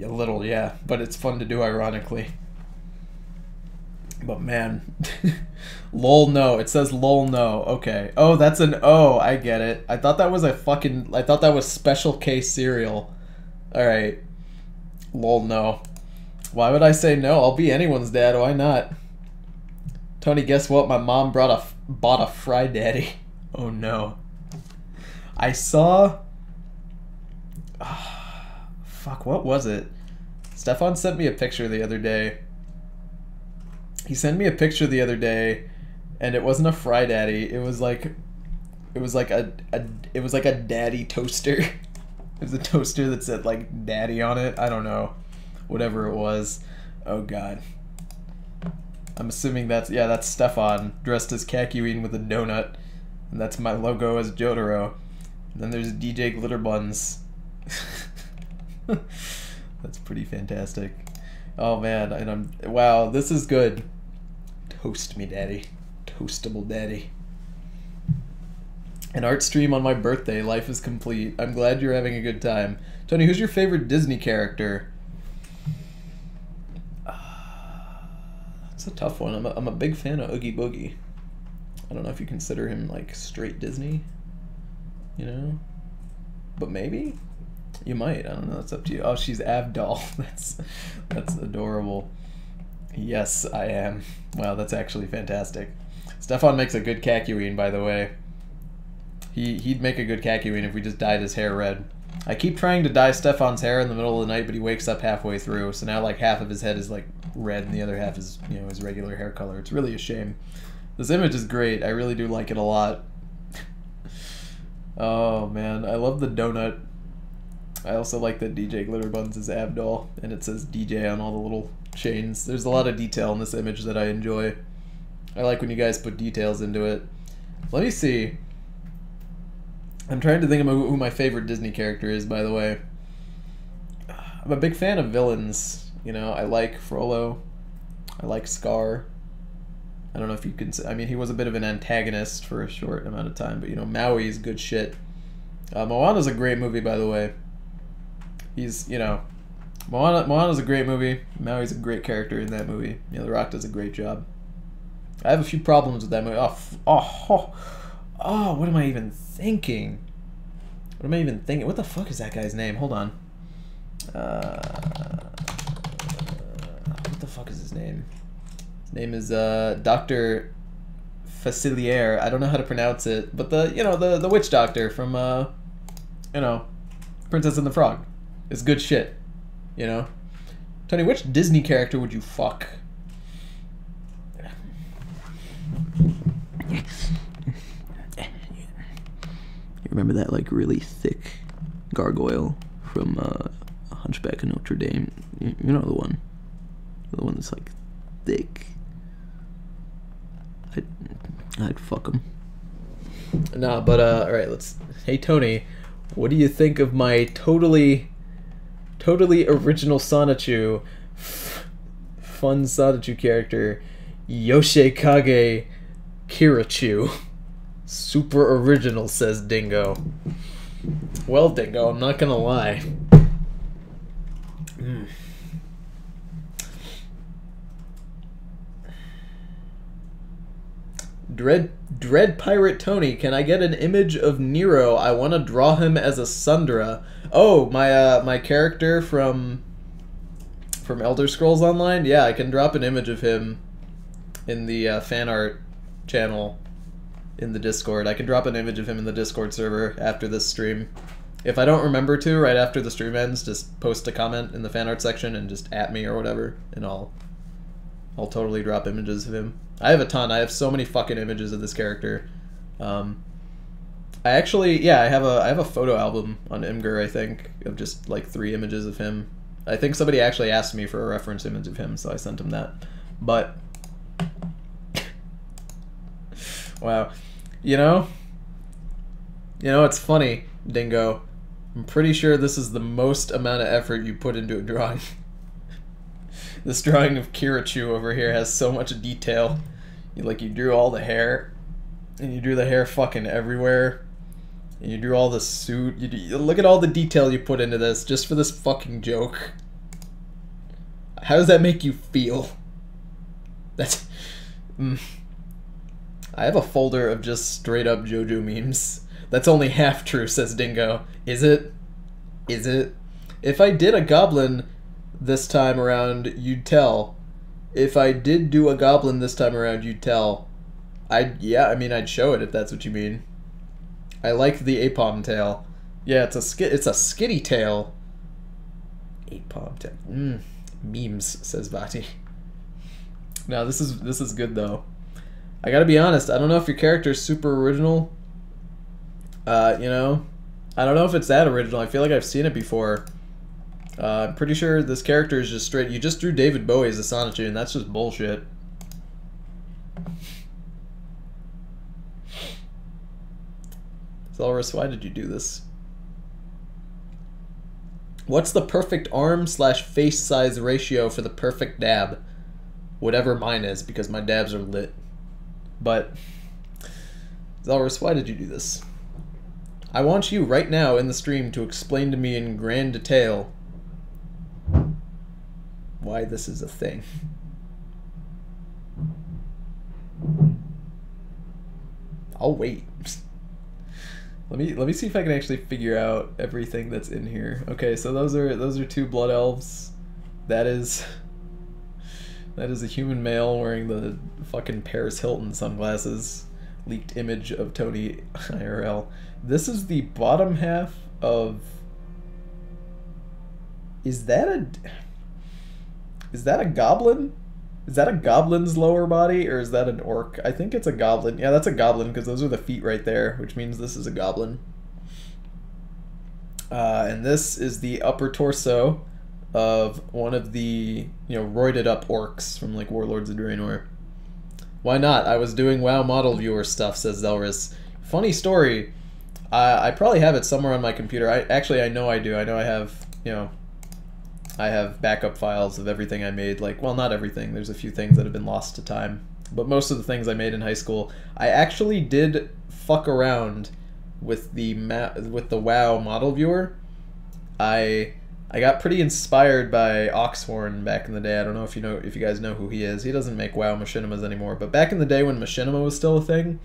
A little, yeah, but it's fun to do ironically. But man, lol no, it says lol no, okay. Oh, that's an O, I get it. I thought that was Special K cereal. Alright, lol no. Why would I say no? I'll be anyone's dad, why not? Tony, guess what? My mom bought a Fry Daddy. Oh no. I saw... fuck, what was it? Stefan sent me a picture the other day. He sent me a picture the other day, and it wasn't a Fry Daddy. It was like a daddy toaster. It was a toaster that said like daddy on it. I don't know. Whatever it was. Oh god. I'm assuming that's Stefan dressed as Kakyoin with a donut. And that's my logo as Jotaro. And then there's DJ Glitterbuns. That's pretty fantastic. Oh man, and wow, this is good. Toast me, daddy. Toastable daddy. An art stream on my birthday. Life is complete. I'm glad you're having a good time. Tony, who's your favorite Disney character? That's a tough one. I'm a big fan of Oogie Boogie. I don't know if you consider him like straight Disney, you know, but maybe you might. I don't know. It's up to you. Oh, she's Avdol. That's adorable. Yes, I am. Wow, that's actually fantastic. Stefan makes a good Kakyoin, by the way. He'd make a good Kakyoin if we just dyed his hair red. I keep trying to dye Stefan's hair in the middle of the night, but he wakes up halfway through, so now like half of his head is like red and the other half is, you know, his regular hair color. It's really a shame. This image is great. I really do like it a lot. Oh man, I love the donut. I also like that DJ Glitterbuns is Abdol, and it says DJ on all the little chains. There's a lot of detail in this image that I enjoy. I like when you guys put details into it. Let me see. I'm trying to think of who my favorite Disney character is, by the way. I'm a big fan of villains. You know, I like Frollo. I like Scar. I don't know if you can... I mean, he was a bit of an antagonist for a short amount of time, but, you know, Maui's good shit. Moana's a great movie, by the way. He's, you know... Moana's a great movie. Maui's a great character in that movie. You know, The Rock does a great job. I have a few problems with that movie. Oh, what am I even thinking? What am I even thinking? What the fuck is that guy's name? Hold on. What the fuck is his name? His name is Dr. Facilier. I don't know how to pronounce it, but the witch doctor from you know, Princess and the Frog. It's good shit. You know? Tony, which Disney character would you fuck? You remember that like really thick gargoyle from Hunchback of Notre Dame? You know the one that's like thick. I'd fuck him. Nah, but all right, let's. Hey Tony, what do you think of my totally original Sonichu, fun Sonichu character, Yoshikage Kirachu? Super original, says Dingo. Well, Dingo, I'm not gonna lie. Dread Pirate Tony, can I get an image of Nero? I want to draw him as a Sundra. Oh, my character from Elder Scrolls Online? Yeah, I can drop an image of him in the fan art channel in the Discord. I can drop an image of him in the Discord server after this stream. If I don't remember to, right after the stream ends, just post a comment in the fan art section and just at me or whatever, and I'll totally drop images of him. I have a ton. I have so many fucking images of this character. I actually, yeah, I have a photo album on Imgur, I think, of just like 3 images of him. I think somebody actually asked me for a reference image of him, so I sent him that. But wow. You know, it's funny, Dingo. I'm pretty sure this is the most amount of effort you put into a drawing. This drawing of Kirachu over here has so much detail. You drew all the hair, and you drew the hair fucking everywhere, and you drew all the suit. Look at all the detail you put into this just for this fucking joke. How does that make you feel? That's... I have a folder of just straight up JoJo memes. That's only half true, says Dingo. Is it? Is it? If I did a goblin this time around, you'd tell. If I did do a goblin this time around, you'd tell. Yeah, I mean, I'd show it if that's what you mean. I like the apom tail. Yeah, it's a skitty tail. Apom tail. Memes, says Vati. No, this is good though. I gotta be honest, I don't know if your character's super original. You know, I don't know if it's that original. I feel like I've seen it before. I'm pretty sure this character is just straight. You just drew David Bowie as a Sonichu, and that's just bullshit. Zelrus, why did you do this? What's the perfect arm/face size ratio for the perfect dab? Whatever mine is, because my dabs are lit. But, Zelrus, why did you do this? I want you right now in the stream to explain to me in grand detail why this is a thing. I'll wait. Let me see if I can actually figure out everything that's in here. Okay, so those are two blood elves. That is a human male wearing the fucking Paris Hilton sunglasses. Leaked image of Tony IRL. This is the bottom half of. Is that a goblin? Is that a goblin's lower body, or is that an orc? I think it's a goblin. Yeah, that's a goblin, because those are the feet right there, which means this is a goblin. And this is the upper torso of one of the, roided up orcs from, like, Warlords of Draenor. Why not? I was doing WoW model viewer stuff, says Zelrus. Funny story. I probably have it somewhere on my computer. I know I do. I know I have, I have backup files of everything I made. Like, well, not everything. There's a few things that have been lost to time. But most of the things I made in high school, I actually did fuck around with the WoW model viewer. I got pretty inspired by Oxhorn back in the day. I don't know if you guys know who he is. He doesn't make WoW machinimas anymore. But back in the day when machinima was still a thing,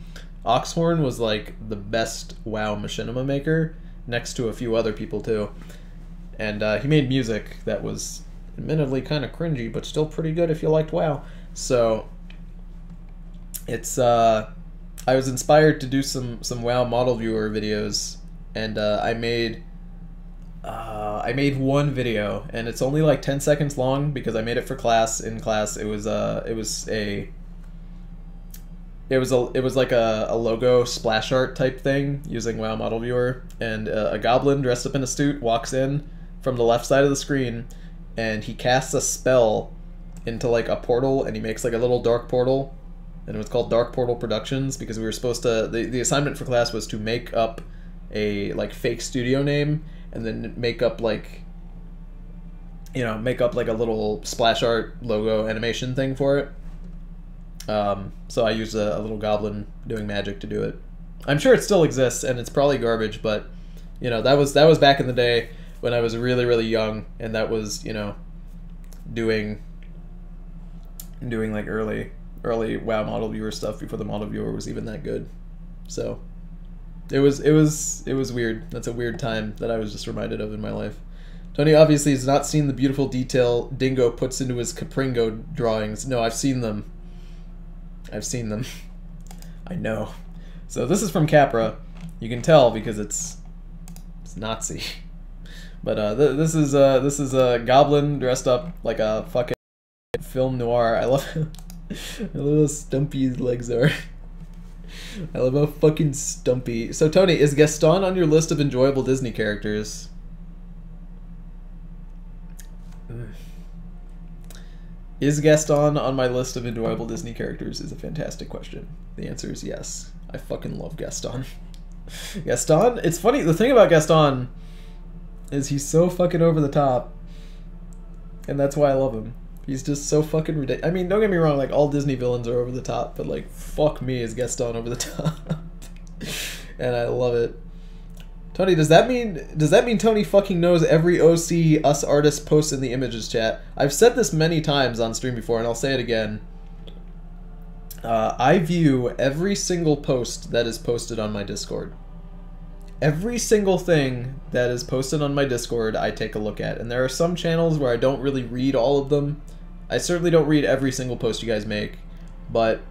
Oxhorn was like the best WoW machinima maker, next to a few other people too. And he made music that was admittedly kind of cringy, but still pretty good if you liked WoW. So it's I was inspired to do some WoW model viewer videos, and I made one video, and it's only like 10 seconds long because I made it for class. In class, it was like a logo splash art type thing using WoW model viewer, and a goblin dressed up in a suit walks in from the left side of the screen, and he casts a spell into like a portal, and he makes like a little dark portal, and it was called Dark Portal Productions because we were supposed to, the assignment for class was to make up a like fake studio name, and then make up like a little splash art logo animation thing for it. So I used a little goblin doing magic to do it. I'm sure it still exists, and it's probably garbage, but that was back in the day when I was really, really young, and that was, doing like early WoW model viewer stuff before the model viewer was even that good. So it was weird. That's a weird time that I was just reminded of in my life. Tony obviously has not seen the beautiful detail Dingo puts into his Capringo drawings. No, I've seen them. I know. So this is from Capra. You can tell because it's Nazi. But this is a goblin dressed up like a fucking film noir. I love how stumpy his legs are. I love how fucking stumpy. So Tony, is Gaston on your list of enjoyable Disney characters? Is Gaston on my list of enjoyable Disney characters is a fantastic question. The answer is yes. I fucking love Gaston. Gaston, it's funny, the thing about Gaston is he's so fucking over the top, and that's why I love him. He's just so fucking ridiculous. I mean, don't get me wrong, like, all Disney villains are over the top, but, like, fuck me, is Gaston over the top. And I love it. Tony, does that mean Tony fucking knows every OC Us Artist post in the images chat? I've said this many times on stream before, and I'll say it again. I view every single post that is posted on my Discord. Every single thing that is posted on my Discord, I take a look at. And there are some channels where I don't really read all of them. I certainly don't read every single post you guys make, but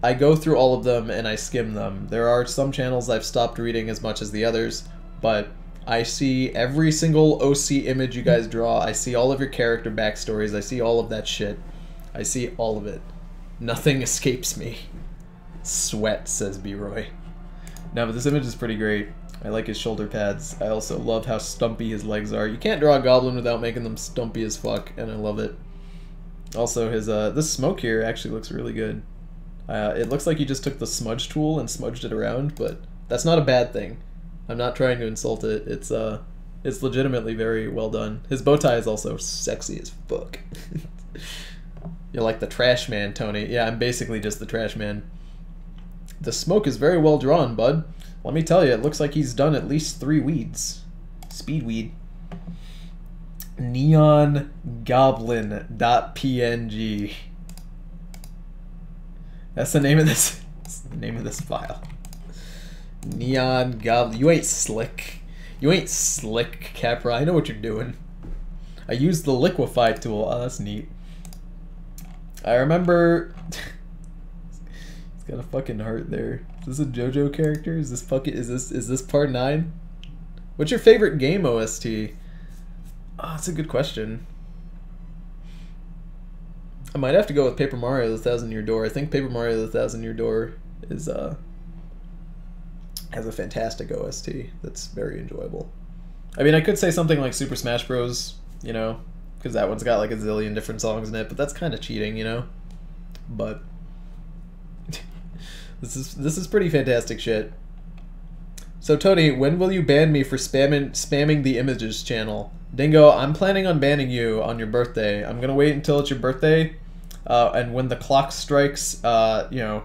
I go through all of them and I skim them. There are some channels I've stopped reading as much as the others, but I see every single OC image you guys draw. I see all of your character backstories. I see all of that shit. I see all of it. Nothing escapes me. Sweat, says B-Roy. No, but this image is pretty great. I like his shoulder pads. I also love how stumpy his legs are. You can't draw a goblin without making them stumpy as fuck, and I love it. Also, his this smoke here actually looks really good. It looks like he just took the smudge tool and smudged it around, but that's not a bad thing. I'm not trying to insult it. It's legitimately very well done. His bow tie is also sexy as fuck. You're like the trash man, Tony. Yeah, I'm basically just the trash man. The smoke is very well drawn, bud. Let me tell you, it looks like he's done at least 3 weeds. Speed weed. Neon Goblin.png. That's the name of this. That's the name of this file. Neon Goblin. You ain't slick. You ain't slick, Capra. I know what you're doing. I used the liquefy tool. Oh, that's neat. I remember. He's got a fucking heart there. Is this a JoJo character? Is this fucking? Is this part 9? What's your favorite game OST? Oh, that's a good question. I might have to go with Paper Mario: The Thousand Year Door. I think Paper Mario: The Thousand Year Door is has a fantastic OST that's very enjoyable. I mean, I could say something like Super Smash Bros. You know, because that one's got like a zillion different songs in it, but that's kind of cheating, you know. But this is pretty fantastic shit. So Tony, when will you ban me for spamming the images channel? Dingo, I'm planning on banning you on your birthday. I'm gonna wait until it's your birthday, and when the clock strikes, you know,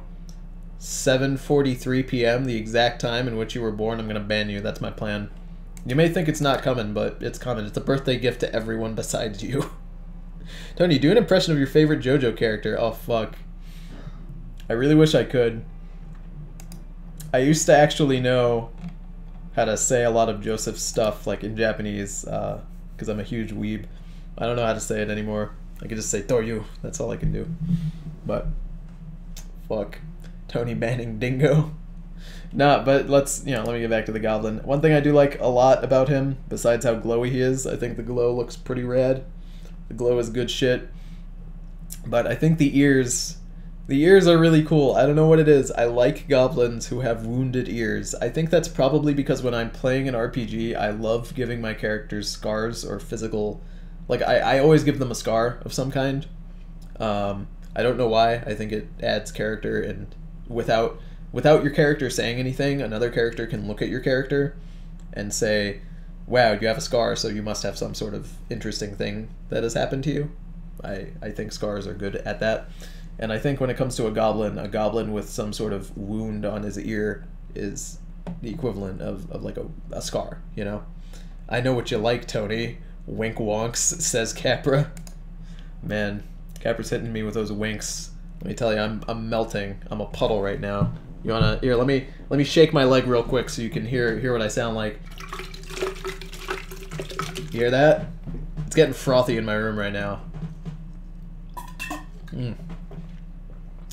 7:43 p.m., the exact time in which you were born, I'm gonna ban you. That's my plan. You may think it's not coming, but it's coming. It's a birthday gift to everyone besides you. Tony, do an impression of your favorite JoJo character. Oh, fuck. I really wish I could. I used to actually know how to say a lot of Joseph's stuff, like in Japanese, because I'm a huge weeb. I don't know how to say it anymore. I can just say Toryu. That's all I can do. But, fuck. Tony banning Dingo. Nah, but let's, you know, let me get back to the goblin. One thing I do like a lot about him, besides how glowy he is, I think the glow looks pretty rad. The glow is good shit. But I think the ears are really cool. I don't know what it is. I like goblins who have wounded ears. I think that's probably because when I'm playing an RPG, I love giving my characters scars or physical... Like, I always give them a scar of some kind. I don't know why. I think it adds character, and without your character saying anything, another character can look at your character and say, wow, you have a scar, so you must have some sort of interesting thing that has happened to you. I think scars are good at that. And I think when it comes to a goblin with some sort of wound on his ear is the equivalent of like a scar, you know? I know what you like, Tony. Wink wonks, says Capra. Man, Capra's hitting me with those winks. Let me tell you, I'm melting. I'm a puddle right now. You wanna here? Let me shake my leg real quick so you can hear what I sound like. You hear that? It's getting frothy in my room right now.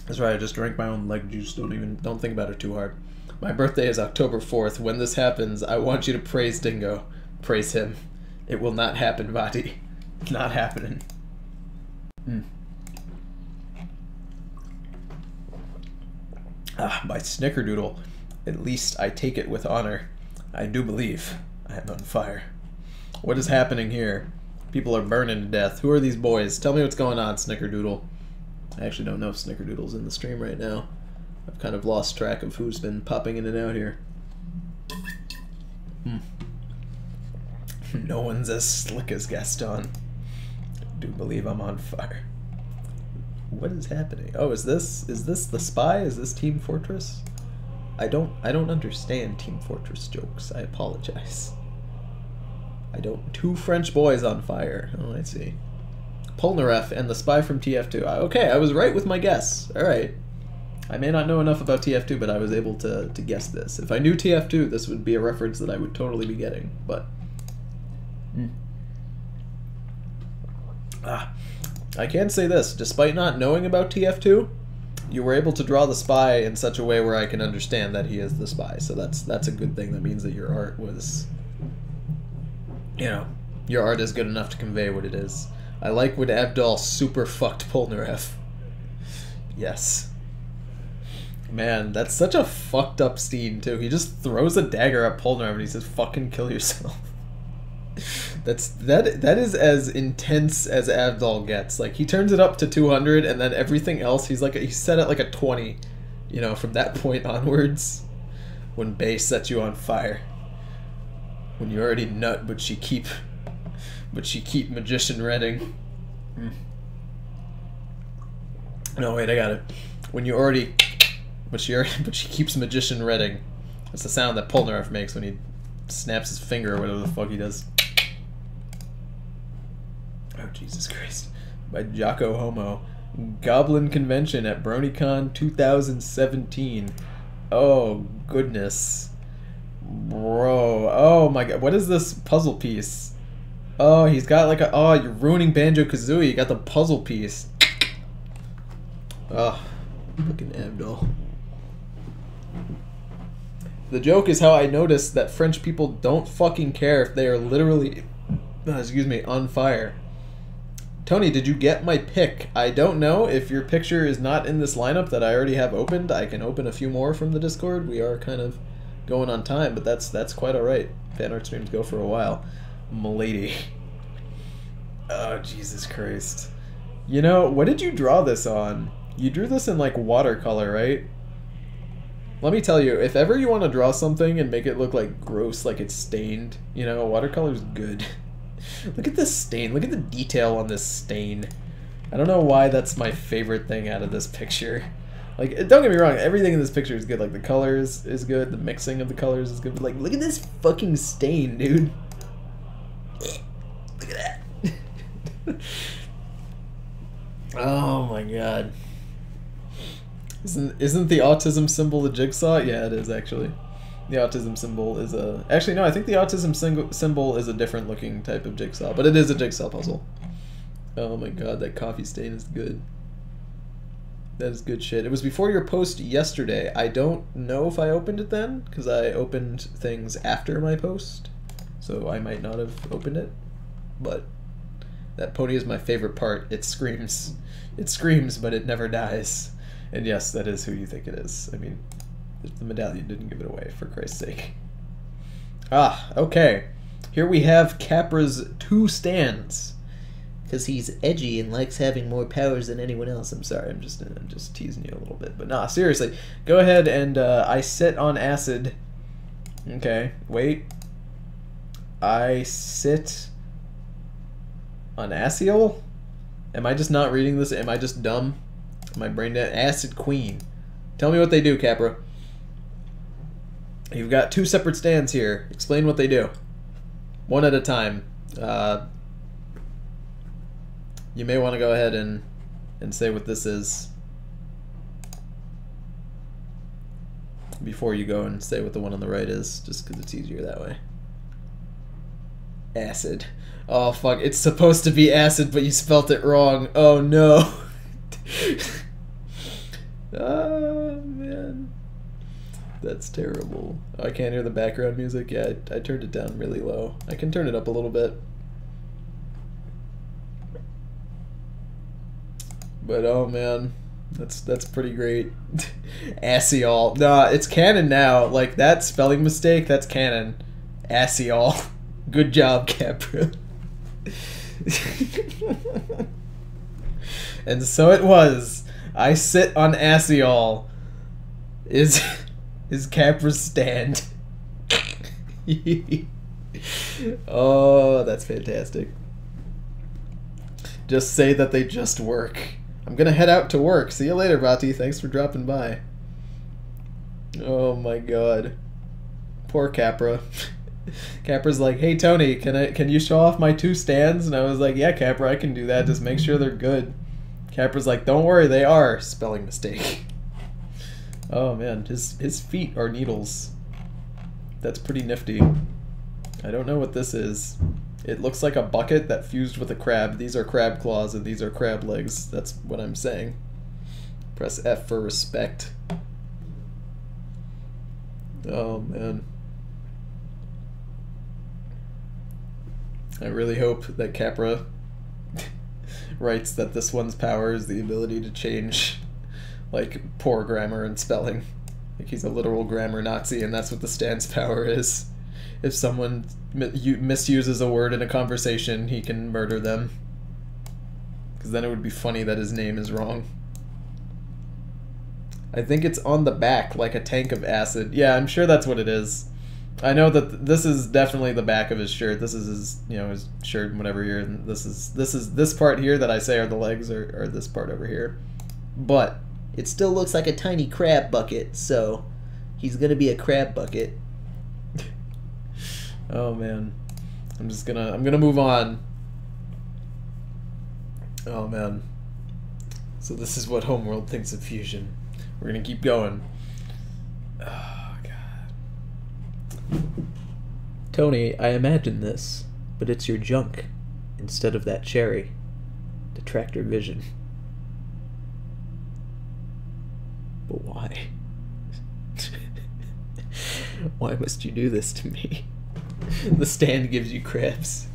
That's right. I just drank my own leg juice. Don't think about it too hard. My birthday is October 4th. When this happens, I want you to praise Dingo. Praise him. It will not happen, Vati. Not happening. Ah, my snickerdoodle. At least I take it with honor. I do believe I am on fire. What is happening here? People are burning to death. Who are these boys? Tell me what's going on, Snickerdoodle. I actually don't know if Snickerdoodle's in the stream right now. I've kind of lost track of who's been popping in and out here. No one's as slick as Gaston. I do believe I'm on fire. What is happening? Oh, is this the spy? Is this Team Fortress? I don't understand Team Fortress jokes. I apologize. I don't. 2 French boys on fire. Oh, I see. Polnareff and the spy from TF2. Okay, I was right with my guess. All right. I may not know enough about TF2, but I was able to guess this. If I knew TF2, this would be a reference that I would totally be getting. But I can say this, despite not knowing about TF2, you were able to draw the spy in such a way where I can understand that he is the spy. So that's a good thing. That means that your art was, you know, your art is good enough to convey what it is. I like when Abdal super fucked Polnareff. Yes. Man, that's such a fucked up scene too. He just throws a dagger at Polnareff and he says, "Fucking kill yourself." That is as intense as Abdal gets. Like, he turns it up to 200, and then everything else he's set at like a 20. You know, from that point onwards, when Bay sets you on fire, when you already nut, but she keep magician redding. No, wait, I got it. When you already, but she keeps magician redding. That's the sound that Polnareff makes when he snaps his finger or whatever the fuck he does. Oh, Jesus Christ. By Jocko Homo. Goblin Convention at BronyCon 2017. Oh, goodness. Bro. Oh, my God. What is this puzzle piece? Oh, he's got like a... Oh, you're ruining Banjo-Kazooie. You got the puzzle piece. Oh, fucking Abdal. The joke is how I noticed that French people don't fucking care if they are literally... excuse me, on fire. Tony, did you get my pick? I don't know. If your picture is not in this lineup that I already have opened, I can open a few more from the Discord. We are kind of going on time, but that's quite alright. Fanart streams go for a while. M'lady. Oh, Jesus Christ. You know, what did you draw this on? You drew this in, like, watercolor, right? Let me tell you, if ever you want to draw something and make it look, like, gross, like it's stained, you know, watercolor's good. Look at this stain. Look at the detail on this stain. I don't know why that's my favorite thing out of this picture. Like, don't get me wrong, everything in this picture is good. Like, the colors is good, the mixing of the colors is good. But, like, look at this fucking stain, dude. Look at that. Oh my God. Isn't the autism symbol the jigsaw? Yeah, it is, actually. The autism symbol is a... Actually, no, I think the autism symbol is a different looking type of jigsaw, but it is a jigsaw puzzle. Oh my God, that coffee stain is good. That is good shit. It was before your post yesterday. I don't know if I opened it then, because I opened things after my post, so I might not have opened it, but that pony is my favorite part. It screams. It screams, but it never dies. And yes, that is who you think it is. I mean... The medallion didn't give it away, for Christ's sake. Ah, okay. Here we have Capra's 2 stands. Because he's edgy and likes having more powers than anyone else. I'm sorry, I'm just teasing you a little bit. But nah, seriously. Go ahead and I sit on acid. Okay, wait. I sit on Asiel? Am I just not reading this? Am I just dumb? Am I brain dead? Acid Queen. Tell me what they do, Capra. You've got 2 separate stands here. Explain what they do. One at a time. You may want to go ahead and say what this is before you go and say what the one on the right is, just because it's easier that way. Acid. Oh, fuck. It's supposed to be acid, but you spelt it wrong. Oh, no. Oh, man. That's terrible. Oh, I can't hear the background music. Yeah, I turned it down really low. I can turn it up a little bit. But oh man, that's pretty great. Asiel. Nah, it's canon now. Like, that spelling mistake, that's canon. Asiel. Good job, Capra. And so it was. I sit on Asiel. Is Capra's stand. Oh, that's fantastic. Just say that they just work. I'm gonna head out to work. See you later, Vati. Thanks for dropping by. Oh my God. Poor Capra. Capra's like, hey Tony, can you show off my 2 stands? And I was like, yeah, Capra, I can do that. Just make sure they're good. Capra's like, don't worry, they are. Spelling mistake. Oh man, his feet are needles. That's pretty nifty. I don't know what this is. It looks like a bucket that fused with a crab. These are crab claws and these are crab legs. That's what I'm saying. Press F for respect. Oh, man. I really hope that Capra writes that this one's power is the ability to change, like, poor grammar and spelling. Like, he's a literal grammar Nazi, and that's what the Stan's power is. If someone misuses a word in a conversation, he can murder them. Because then it would be funny that his name is wrong. I think it's on the back, like a tank of acid. Yeah, I'm sure that's what it is. I know that this is definitely the back of his shirt. This is his, you know, his shirt and whatever here. And this part here that I say are the legs, or this part over here. But it still looks like a tiny crab bucket, so he's gonna be a crab bucket. Oh man, I'm gonna move on. Oh man. So this is what Homeworld thinks of fusion. We're gonna keep going. Oh god. Tony, I imagine this, but it's your junk instead of that cherry. Detractor vision. But why? Why must you do this to me? The stand gives you crabs.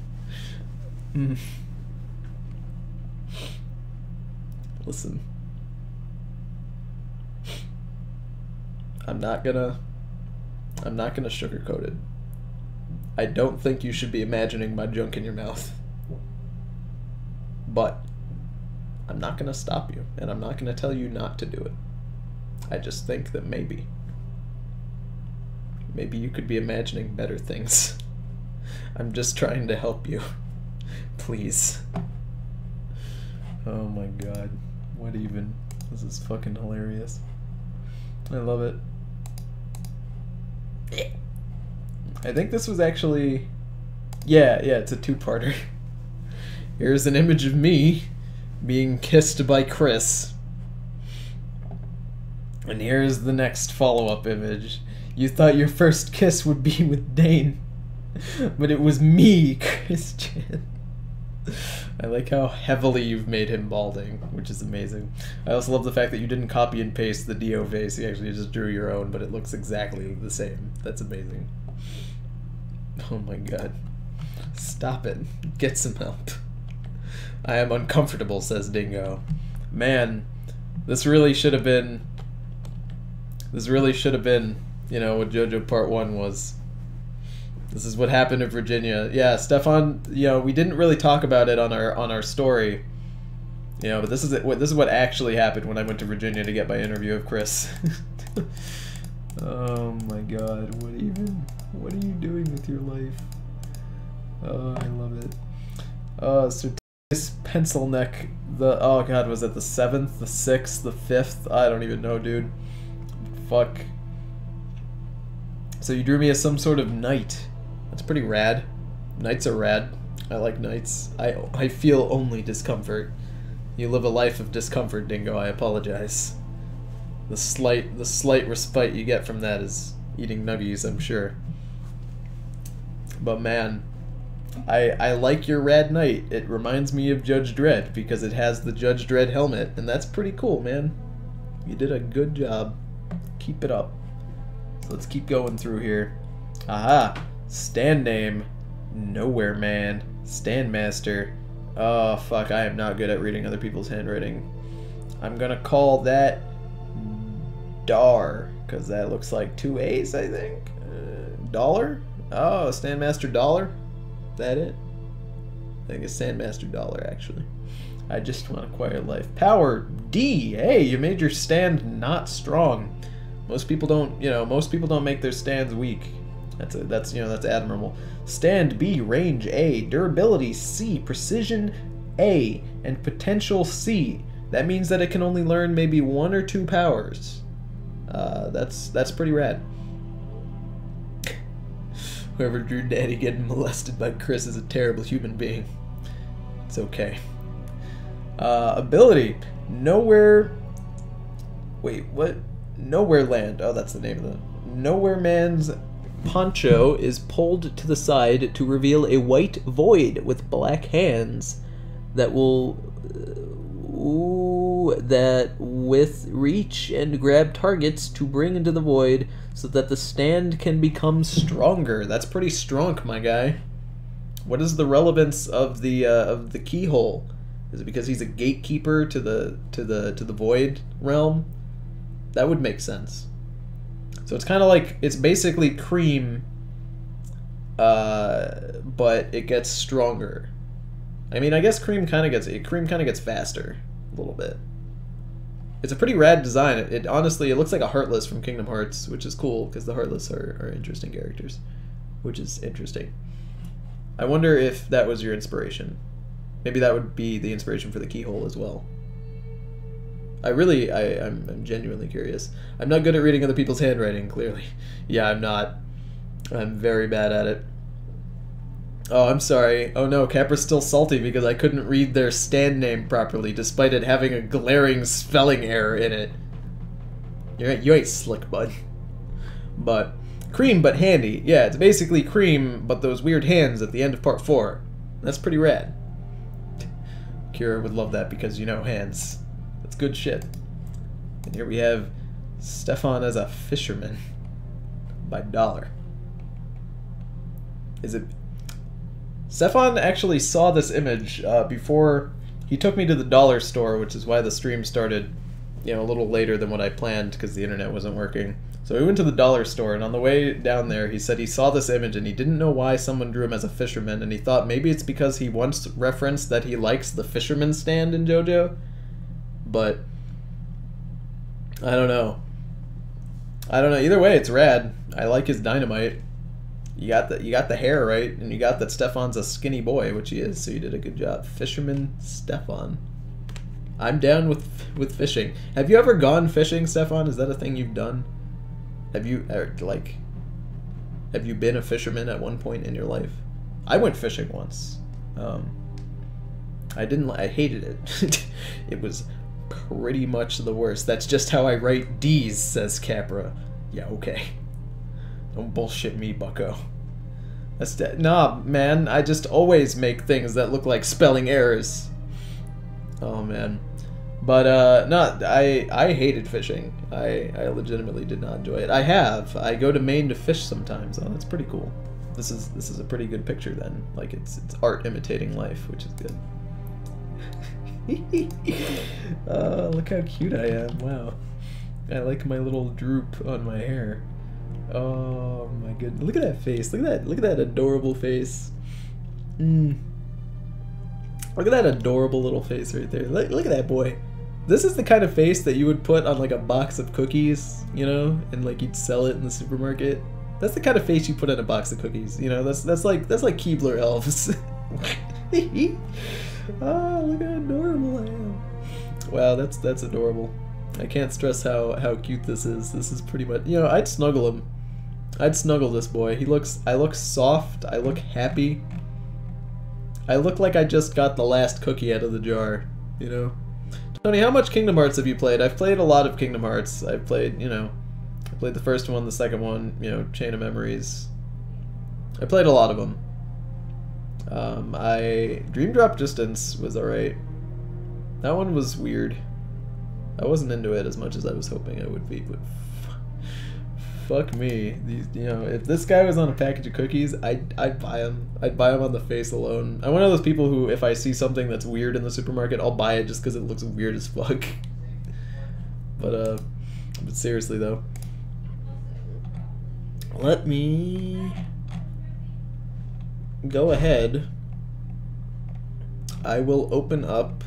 Listen. I'm not gonna sugarcoat it. I don't think you should be imagining my junk in your mouth. But I'm not gonna stop you, and I'm not gonna tell you not to do it. I just think that maybe you could be imagining better things. I'm just trying to help you. Please. Oh my god. What even? This is fucking hilarious. I love it. I think this was actually... Yeah, it's a two-parter. Here's an image of me being kissed by Chris. And here's the next follow-up image. You thought your first kiss would be with Dane, but it was me, Christian. I like how heavily you've made him balding, which is amazing. I also love the fact that you didn't copy and paste the Dio face. You actually just drew your own, but it looks exactly the same. That's amazing. Oh my god. Stop it. Get some help. I am uncomfortable, says Dingo. Man, this really should have been, you know, what JoJo Part 1 was. This is what happened in Virginia. Yeah, Stefan, you know, we didn't really talk about it on our story. You know, but this is what actually happened when I went to Virginia to get my interview of Chris. Oh my god, what are you doing with your life? Oh, I love it. So this pencil neck, oh god, was it the 7th, the 6th, the 5th? I don't even know, dude. Fuck. So you drew me as some sort of knight. That's pretty rad. Knights are rad. I like knights. I feel only discomfort. You live a life of discomfort, Dingo. I apologize. The slight respite you get from that is eating nuggies, I'm sure. But man, I like your rad knight. It reminds me of Judge Dredd because it has the Judge Dredd helmet, and that's pretty cool, man. You did a good job. Keep it up. So let's keep going through here. Aha! Stand name. Nowhere Man. Stand Master. Oh, fuck. I am not good at reading other people's handwriting. I'm gonna call that Dar, because that looks like 2 A's, I think. Dollar? Oh, Stand Master Dollar? Is that it? I think it's Stand Master Dollar, actually. I just want to quiet life. Power D. Hey, you made your stand not strong. Most people don't, you know, make their stands weak. That's admirable. Stand B, range A, durability C, precision A, and potential C. That means that it can only learn maybe 1 or 2 powers. That's pretty rad. Whoever drew Daddy getting molested by Chris is a terrible human being. It's okay. Ability. Nowhere... Wait, what? Nowhere Land. Oh, that's the name of the... Nowhere Man's poncho is pulled to the side to reveal a white void with black hands that will that with reach and grab targets to bring into the void so that the stand can become stronger. That's pretty strong, my guy. What is the relevance of the keyhole? Is it because he's a gatekeeper to the void realm? That would make sense. So it's kind of like, it's basically cream, but it gets stronger. I mean, I guess cream kind of gets faster a little bit. It's a pretty rad design. It honestly, it looks like a Heartless from Kingdom Hearts, which is cool because the Heartless are interesting characters, which is interesting. I wonder if that was your inspiration. Maybe that would be the inspiration for the keyhole as well. I'm genuinely curious. I'm not good at reading other people's handwriting, clearly. Yeah, I'm not. I'm very bad at it. Oh, I'm sorry. Oh no, Capra's still salty because I couldn't read their stand name properly, despite it having a glaring spelling error in it. You ain't slick, bud. But, cream but handy. Yeah, it's basically cream, but those weird hands at the end of part 4. That's pretty rad. Kira would love that because, you know, hands. That's good shit. And here we have Stefan as a fisherman by dollar. Is it... Stefan actually saw this image before he took me to the dollar store, which is why the stream started, you know, a little later than what I planned because the internet wasn't working. So we went to the dollar store, and on the way down there, he said he saw this image and he didn't know why someone drew him as a fisherman, and he thought maybe it's because he once referenced that he likes the fisherman stand in JoJo. But I don't know. Either way, it's rad. I like his dynamite. You got the hair right, and you got that Stefan's a skinny boy, which he is. So you did a good job, Fisherman Stefan. I'm down with fishing. Have you ever gone fishing, Stefan? Is that a thing you've done? Have you been a fisherman at one point in your life? I went fishing once. I hated it. It was pretty much the worst. That's just how I write D's, says Capra. Yeah, okay. Don't bullshit me, bucko. Nah, man, I just always make things that look like spelling errors. Oh, man. But, no, I hated fishing. I legitimately did not enjoy it. I go to Maine to fish sometimes. Oh, that's pretty cool. This is a pretty good picture then. Like, it's art imitating life, which is good. Look how cute I am. Wow. I like my little droop on my hair. Oh my goodness. Look at that face. Look at that adorable face. Look at that adorable little face right there. Look at that boy. This is the kind of face that you would put on like a box of cookies, you know, and like you'd sell it in the supermarket. That's the kind of face you put on a box of cookies, you know. That's like Keebler elves. Oh, look how adorable I am. Wow, that's adorable. I can't stress how cute this is. This is pretty much, you know, I'd snuggle him. I'd snuggle this boy. I look soft. I look happy. I look like I just got the last cookie out of the jar, you know. Tony, how much Kingdom Hearts have you played? I've played a lot of Kingdom Hearts. I've played, you know, I played the first one, the second one, you know, Chain of Memories. I played a lot of them. Dream Drop Distance was alright. That one was weird. I wasn't into it as much as I was hoping I would be, but fuck me. These, you know, if this guy was on a package of cookies, I'd buy him. I'd buy him on the face alone. I'm one of those people who, if I see something that's weird in the supermarket, I'll buy it just because it looks weird as fuck. But seriously though, let me go ahead. I will open up.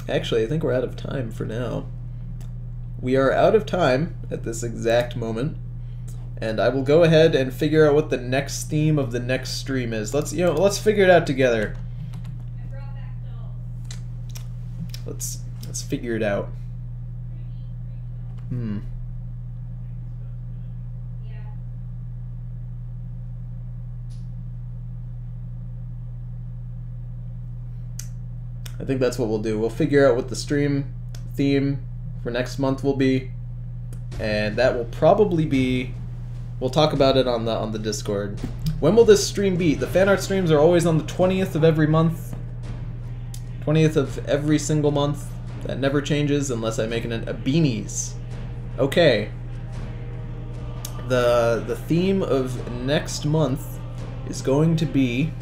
Actually, I think we're out of time for now. We are out of time at this exact moment, and I will go ahead and figure out what the next theme of the next stream is. Let's figure it out together. Let's figure it out. I think that's what we'll do. We'll figure out what the stream theme for next month will be, and that will probably be. We'll talk about it on the Discord. When will this stream be? The fan art streams are always on the 20th of every month. 20th of every single month. That never changes unless I make a beanies. Okay. The theme of next month is going to be.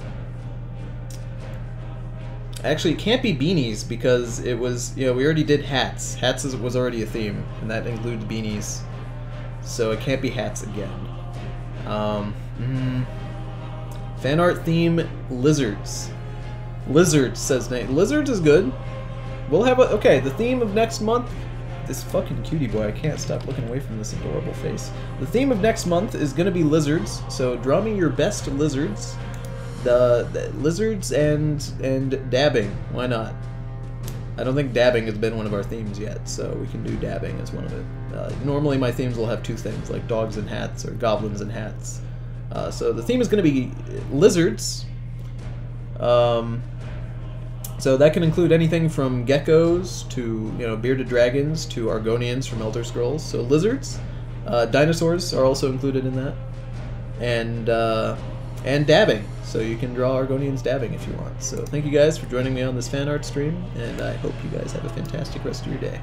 Actually, it can't be beanies because it was, we already did hats. Hats was already a theme, and that includes beanies. So it can't be hats again. Fan art theme, lizards. Lizards, says Nate. Lizards is good. We'll have okay, the theme of next month, this fucking cutie boy, I can't stop looking away from this adorable face. The theme of next month is going to be lizards, so draw me your best lizards. The lizards and dabbing, why not? I don't think dabbing has been one of our themes yet, so we can do dabbing as one of it. Normally my themes will have two things, like dogs and hats or goblins and hats. So the theme is going to be lizards. So that can include anything from geckos to bearded dragons to Argonians from Elder Scrolls. So lizards, dinosaurs are also included in that, and dabbing. So you can draw Argonians dabbing if you want. So thank you guys for joining me on this fan art stream, and I hope you guys have a fantastic rest of your day.